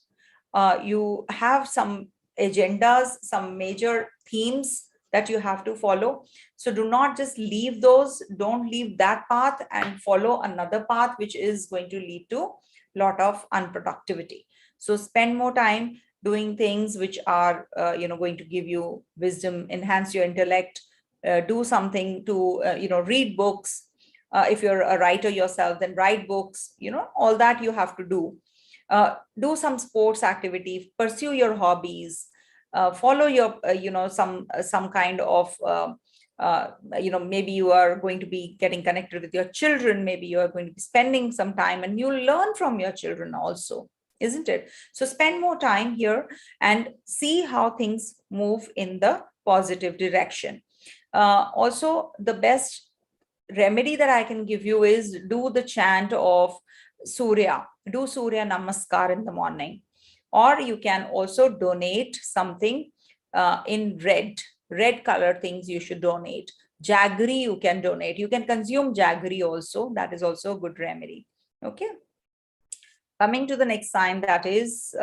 You have some agendas, some major themes that you have to follow. So do not just leave those. Don't leave that path and follow another path which is going to lead to lot of unproductivity. So spend more time doing things which are going to give you wisdom, enhance your intellect. Do something to read books. If you're a writer yourself, then write books. All that you have to do. Do some sports activity, pursue your hobbies, follow your some kind of maybe you are going to be getting connected with your children. Maybe you are going to be spending some time, and you learn from your children also, isn't it? So spend more time here and see how things move in the positive direction. Also, the best remedy that I can give you is do the chant of Surya. Do Surya Namaskar in the morning. Or you can also donate something in red color things you should donate. Jaggery you can donate. You can consume jaggery also. That is also a good remedy. Okay. Coming to the next sign, that is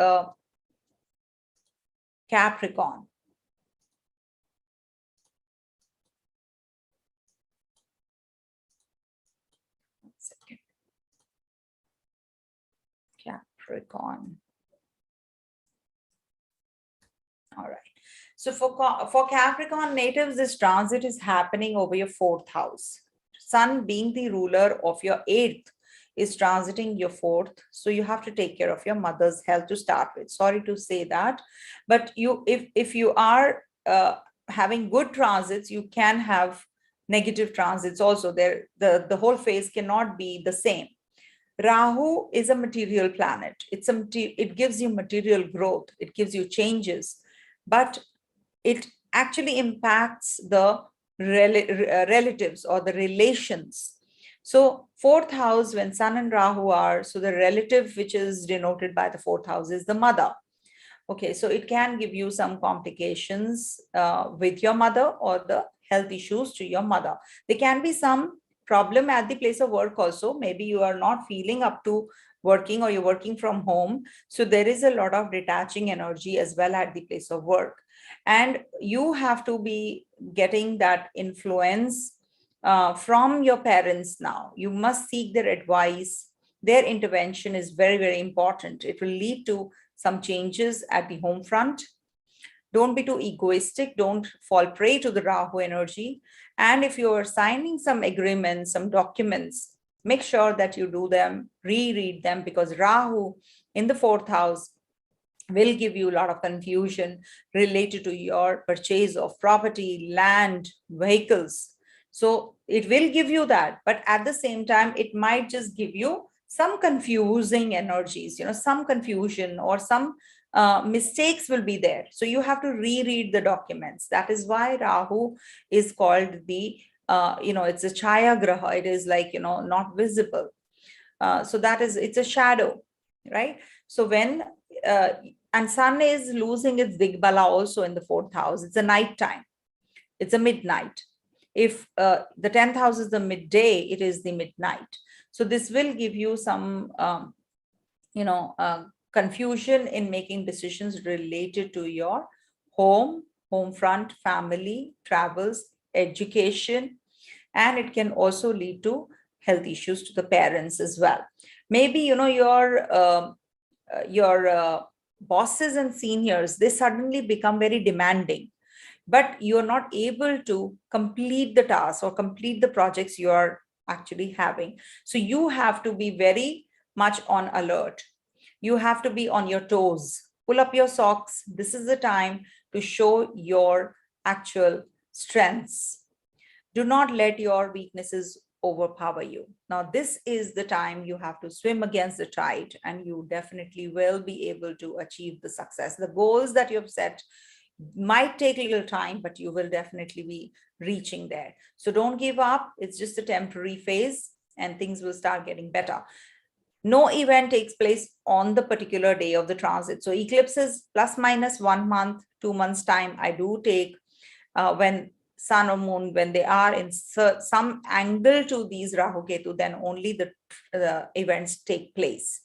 Capricorn. Capricorn. All right. So for Capricorn natives, this transit is happening over your 4th house. Sun, being the ruler of your 8th, is transiting your 4th. So you have to take care of your mother's health to start with. Sorry to say that, but if you are having good transits, you can have negative transits also. The whole phase cannot be the same. Rahu is a material planet. It gives you material growth. It gives you changes, but it actually impacts the relatives or the relations. So 4th house, when Sun and Rahu are, so the relative which is denoted by the 4th house is the mother. Okay, so it can give you some complications with your mother, or the health issues to your mother. There can be some problem at the place of work also. Maybe you are not feeling up to working, or you're working from home. So there is a lot of detaching energy as well at the place of work. And you have to be getting that influence from your parents now. You must seek their advice. Their intervention is very, very important. It will lead to some changes at the home front. Don't be too egoistic. Don't fall prey to the Rahu energy. And if you're signing some agreements, some documents, make sure that you do them, reread them, because Rahu in the fourth house will give you a lot of confusion related to your purchase of property, land, vehicles. So it will give you that, but at the same time, it might just give you some confusing energies, some confusion or some mistakes will be there. So you have to reread the documents. That is why Rahu is called the, it's a Chaya Graha. It is like, not visible. So that is, it's a shadow, right? So when, and Sun is losing its Digbala also in the fourth house. It's a night time. It's a midnight. If the 10th house is the midday, it is the midnight. So this will give you some, confusion in making decisions related to your home front, family, travels, education, and it can also lead to health issues to the parents as well. Maybe, your bosses and seniors, they suddenly become very demanding, but you're not able to complete the tasks or complete the projects you are actually having. So you have to be very much on alert. You have to be on your toes. Pull up your socks. This is the time to show your actual strengths. Do not let your weaknesses overpower you. Now, this is the time you have to swim against the tide, and you definitely will be able to achieve the success. The goals that you have set might take a little time, but you will definitely be reaching there. So don't give up. It's just a temporary phase and things will start getting better. No event takes place on the particular day of the transit. So eclipses plus minus 1 month, 2 months time, I do take when Sun or Moon, when they are in some angle to these Rahu Ketu, then only the events take place.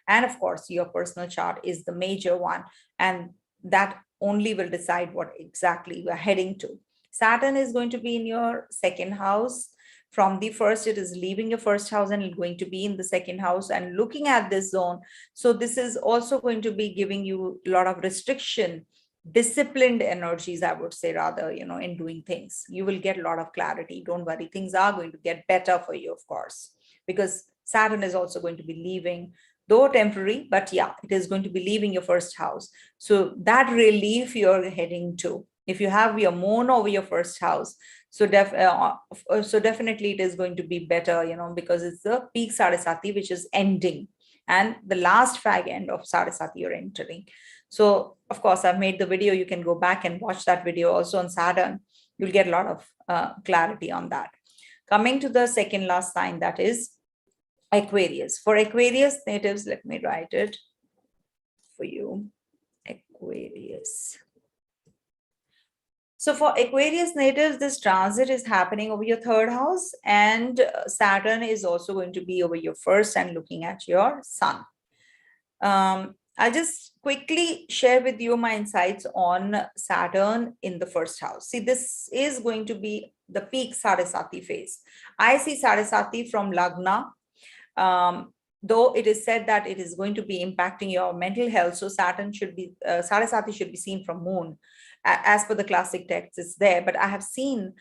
And of course, your personal chart is the major one, and that only will decide what exactly we're heading to. Saturn is going to be in your second house. From the first, it is leaving your first house and going to be in the second house and looking at this zone. So this is also going to be giving you a lot of restriction, disciplined energies, I would say, rather, in doing things. You will get a lot of clarity. Don't worry. Things are going to get better for you, of course, because Saturn is also going to be leaving, though temporary, but yeah, it is going to be leaving your first house. So that relief you're heading to, if you have your moon over your first house, so definitely it is going to be better, because it's the peak Saresati, which is ending, and the last fag end of Saresati you're entering. So of course, I've made the video. You can go back and watch that video also on Saturn. You'll get a lot of clarity on that. Coming to the second last sign, that is Aquarius. For Aquarius natives, let me write it for you. Aquarius. So for Aquarius natives, this transit is happening over your third house, and Saturn is also going to be over your first and looking at your sun. I'll just quickly share with you my insights on Saturn in the first house. See, this is going to be the peak Saresati phase. I see Saresati from Lagna. Though it is said that it is going to be impacting your mental health, so Saturn should be, Saresati should be seen from Moon. As per the classic text, it's there, but I have seen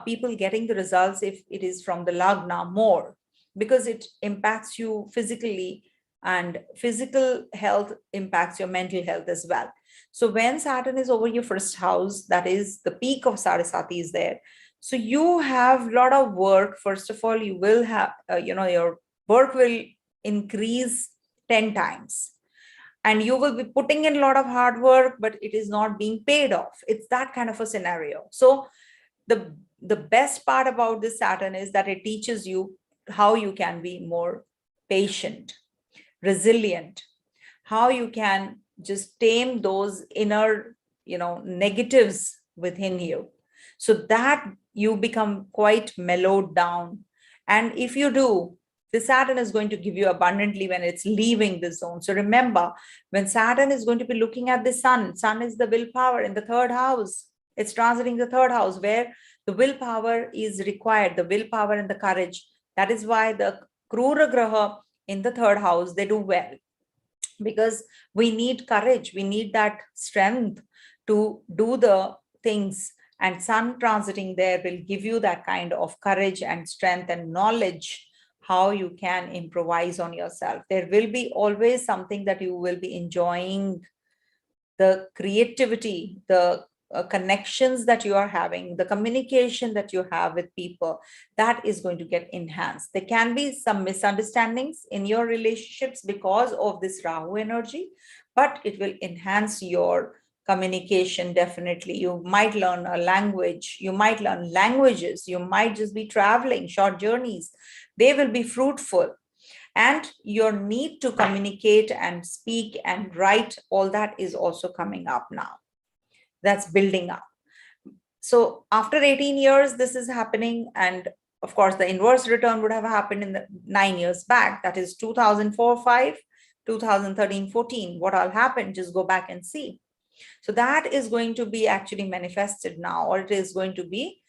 people getting the results if it is from the Lagna more, because it impacts you physically, and physical health impacts your mental health as well. So when Saturn is over your first house, that is the peak of Saresati is there. So you have a lot of work. First of all, you will have, your work will increase 10 times. And you will be putting in a lot of hard work, but it is not being paid off. It's that kind of a scenario. So the best part about this Saturn is that it teaches you how you can be more patient, resilient, how you can just tame those inner, negatives within you, so that you become quite mellowed down. And if you do, the Saturn is going to give you abundantly when it's leaving the zone. So remember, when Saturn is going to be looking at the sun is the willpower in the third house. It's transiting the third house, where The willpower is required, the willpower and the courage. That is why the Krura Graha in the third house, they do well, because we need courage, we need that strength to do the things, and Sun transiting there will give you that kind of courage and strength and knowledge how you can improvise on yourself. There will be always something that you will be enjoying, the creativity, the connections that you are having, the communication that you have with people, that is going to get enhanced. There can be some misunderstandings in your relationships because of this Rahu energy, but it will enhance your communication. Definitely, you might learn a language, you might learn languages, you might just be traveling short journeys. They will be fruitful, and your need to communicate and speak and write, all that is also coming up now. That's building up. So after 18 years, this is happening. And of course, the inverse return would have happened in the 9 years back. That is 2004-5, 2013-14. What all happened? Just go back and see. So that is going to be actually manifested now, or it is going to be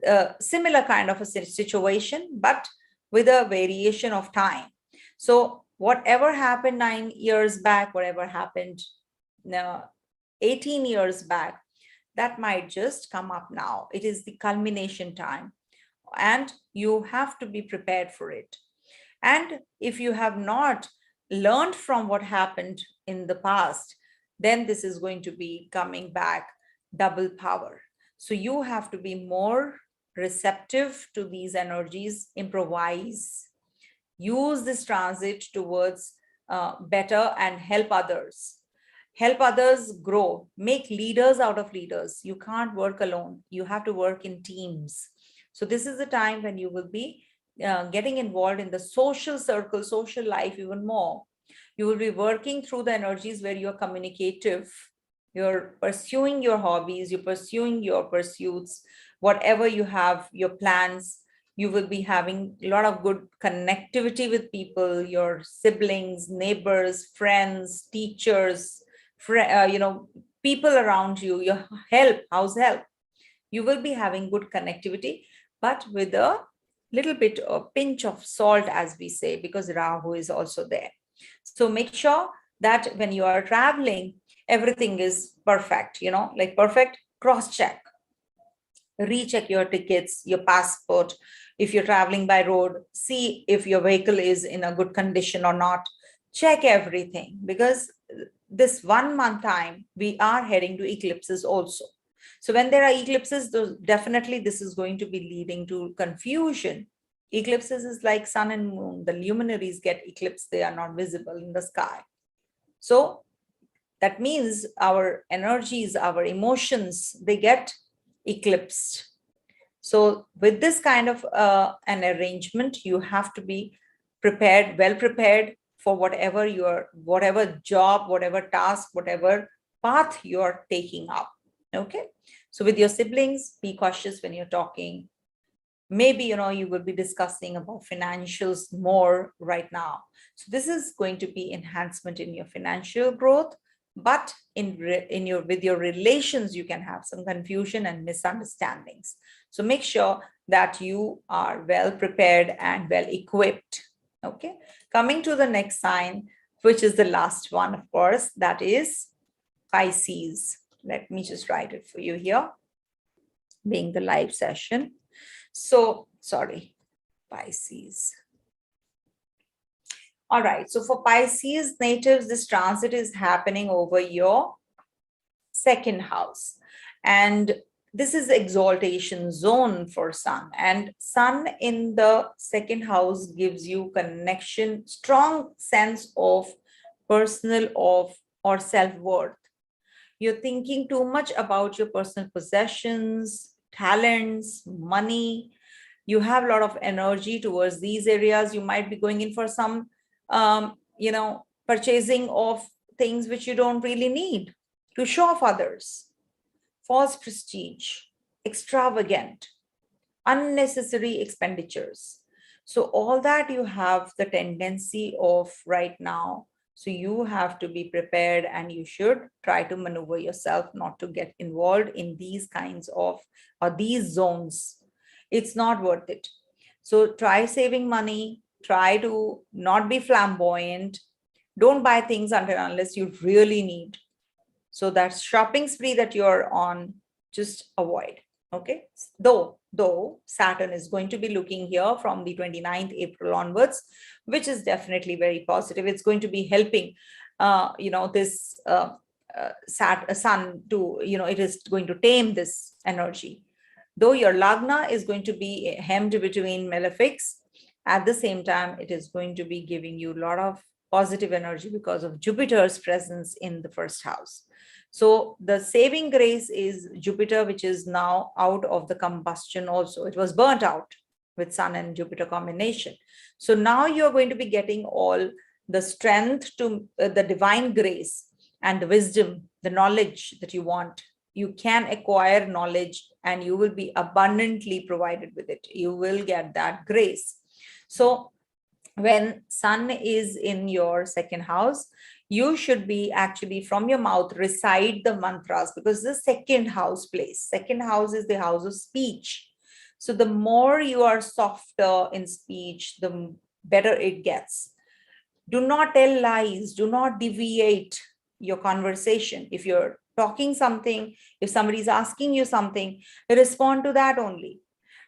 a similar kind of a situation, but with a variation of time. So whatever happened 9 years back, whatever happened 18 years back, that might just come up now. It is the culmination time, and you have to be prepared for it. And if you have not learned from what happened in the past, then this is going to be coming back double power. So you have to be more receptive to these energies, improvise, use this transit towards better, and help others. Help others grow, make leaders out of leaders. You can't work alone. You have to work in teams. So this is the time when you will be getting involved in the social circle, social life even more. You will be working through the energies where you're communicative, you're pursuing your hobbies, you're pursuing your pursuits, whatever you have, your plans. You will be having a lot of good connectivity with people, your siblings, neighbors, friends, teachers, people around you, your help, house help. You will be having good connectivity, but with a little bit of pinch of salt, as we say, because Rahu is also there. So make sure that when you are traveling, everything is perfect, like perfect. Cross check, recheck your tickets, your passport. If you're traveling by road, see if your vehicle is in a good condition or not. Check everything, because this 1 month time, we are heading to eclipses also. So when there are eclipses, definitely this is going to be leading to confusion. Eclipses is like sun and moon. The luminaries get eclipsed. They are not visible in the sky. So that means our energies, our emotions, they get eclipsed. So with this kind of an arrangement, you have to be prepared, well prepared for whatever job, whatever task, whatever path you're taking up. Okay. So with your siblings, be cautious when you're talking. Maybe, you will be discussing about financials more right now. So this is going to be enhancement in your financial growth, but with your relations, you can have some confusion and misunderstandings. So make sure that you are well prepared and well equipped. Okay. Coming to the next sign, which is the last one, of course, that is Pisces. Let me just write it for you here, being the live session. So, sorry, Pisces. All right. So for Pisces natives, this transit is happening over your second house. And this is exaltation zone for Sun. And Sun in the second house gives you connection, strong sense of personal or self-worth. You're thinking too much about your personal possessions, talents, money. You have a lot of energy towards these areas. You might be going in for some, purchasing of things which you don't really need to show off others. False prestige, extravagant, unnecessary expenditures. So all that you have the tendency of right now. So you have to be prepared, and you should try to maneuver yourself not to get involved in these kinds of, or these zones. It's not worth it. So try saving money, try to not be flamboyant. Don't buy things unless you really need. So that shopping spree that you're on, just avoid. Okay. Though Saturn is going to be looking here from the 29th April onwards, which is definitely very positive. It's going to be helping, this Sun to, it is going to tame this energy. Though your Lagna is going to be hemmed between malefics, at the same time, it is going to be giving you a lot of positive energy because of Jupiter's presence in the first house. So the saving grace is Jupiter, which is now out of the combustion also. It was burnt out with Sun and Jupiter combination. So now you're going to be getting all the strength to the divine grace and the wisdom, the knowledge that you want. You can acquire knowledge and you will be abundantly provided with it. You will get that grace. So when Sun is in your second house, you should be actually from your mouth recite the mantras, because the second house place. Second house is the house of speech. So the more you are softer in speech, the better it gets. Do not tell lies. Do not deviate your conversation. If you're talking something, if somebody is asking you something, respond to that only.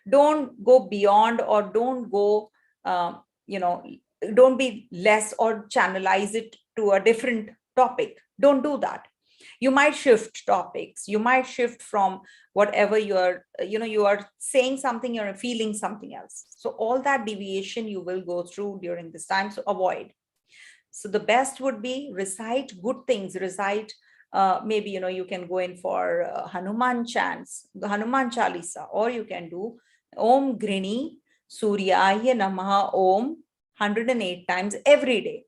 Don't go beyond, or don't go, don't be less or channelize it to a different topic. Don't do that. You might shift topics. You might shift from whatever you are saying something, you're feeling something else. So all that deviation you will go through during this time. So avoid. So the best would be recite good things, recite, maybe, you can go in for Hanuman chants, the Hanuman Chalisa, or you can do Om Grini Suryaya Namaha Om 108 times every day.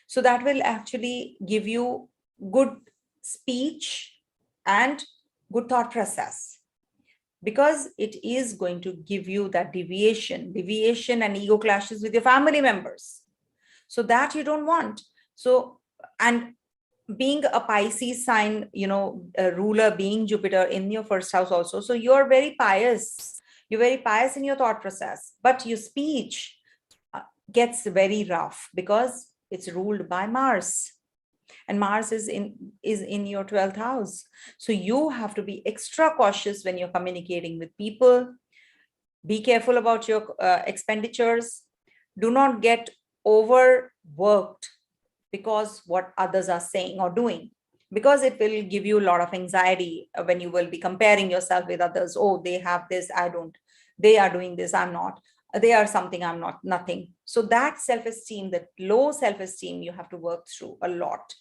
So that will actually give you good speech and good thought process, because it is going to give you that deviation and ego clashes with your family members. So that you don't want. So, and being a Pisces sign, a ruler being Jupiter in your first house also. So you're very pious. You're very pious in your thought process, but your speech gets very rough because it's ruled by Mars. And Mars is in your 12th house. So you have to be extra cautious when you're communicating with people. Be careful about your expenditures. Do not get overworked because what others are saying or doing, because it will give you a lot of anxiety when you will be comparing yourself with others. Oh, they have this, I don't. They are doing this, I'm not. They are something, I'm not, nothing. So that self-esteem, that low self-esteem, you have to work through a lot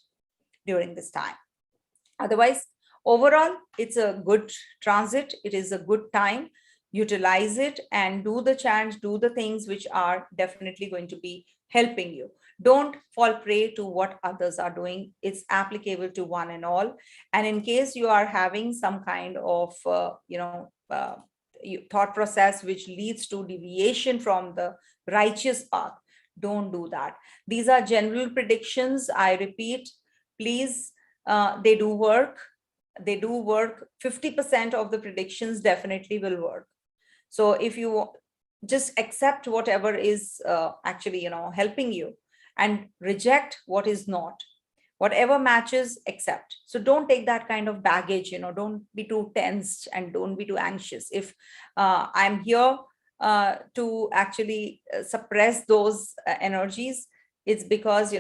during this time. Otherwise, overall, it's a good transit. It is a good time. Utilize it and do the chants, do the things which are definitely going to be helping you. Don't fall prey to what others are doing. It's applicable to one and all. And in case you are having some kind of, thought process which leads to deviation from the righteous path, don't do that. These are general predictions. I repeat, please, they do work. They do work. 50% of the predictions definitely will work. So if you just accept whatever is actually, helping you, and reject what is not. Whatever matches, accept. So don't take that kind of baggage, don't be too tensed and don't be too anxious. If I'm here to actually suppress those energies, it's because,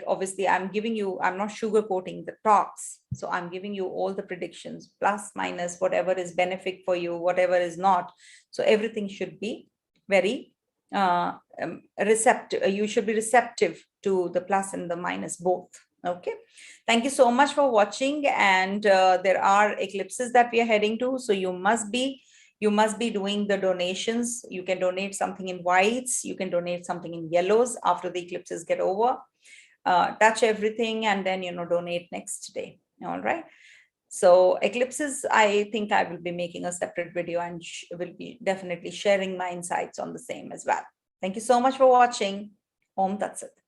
obviously I'm not sugarcoating the talks. So I'm giving you all the predictions, plus, minus, whatever is benefit for you, whatever is not. So everything should be very receptive. You should be receptive to the plus and the minus both. Okay. Thank you so much for watching. And there are eclipses that we are heading to. So you must be doing the donations. You can donate something in whites. You can donate something in yellows after the eclipses get over. Touch everything and then, donate next day. All right. So eclipses, I think I will be making a separate video and will be definitely sharing my insights on the same as well. Thank you so much for watching. Om Tat Sat.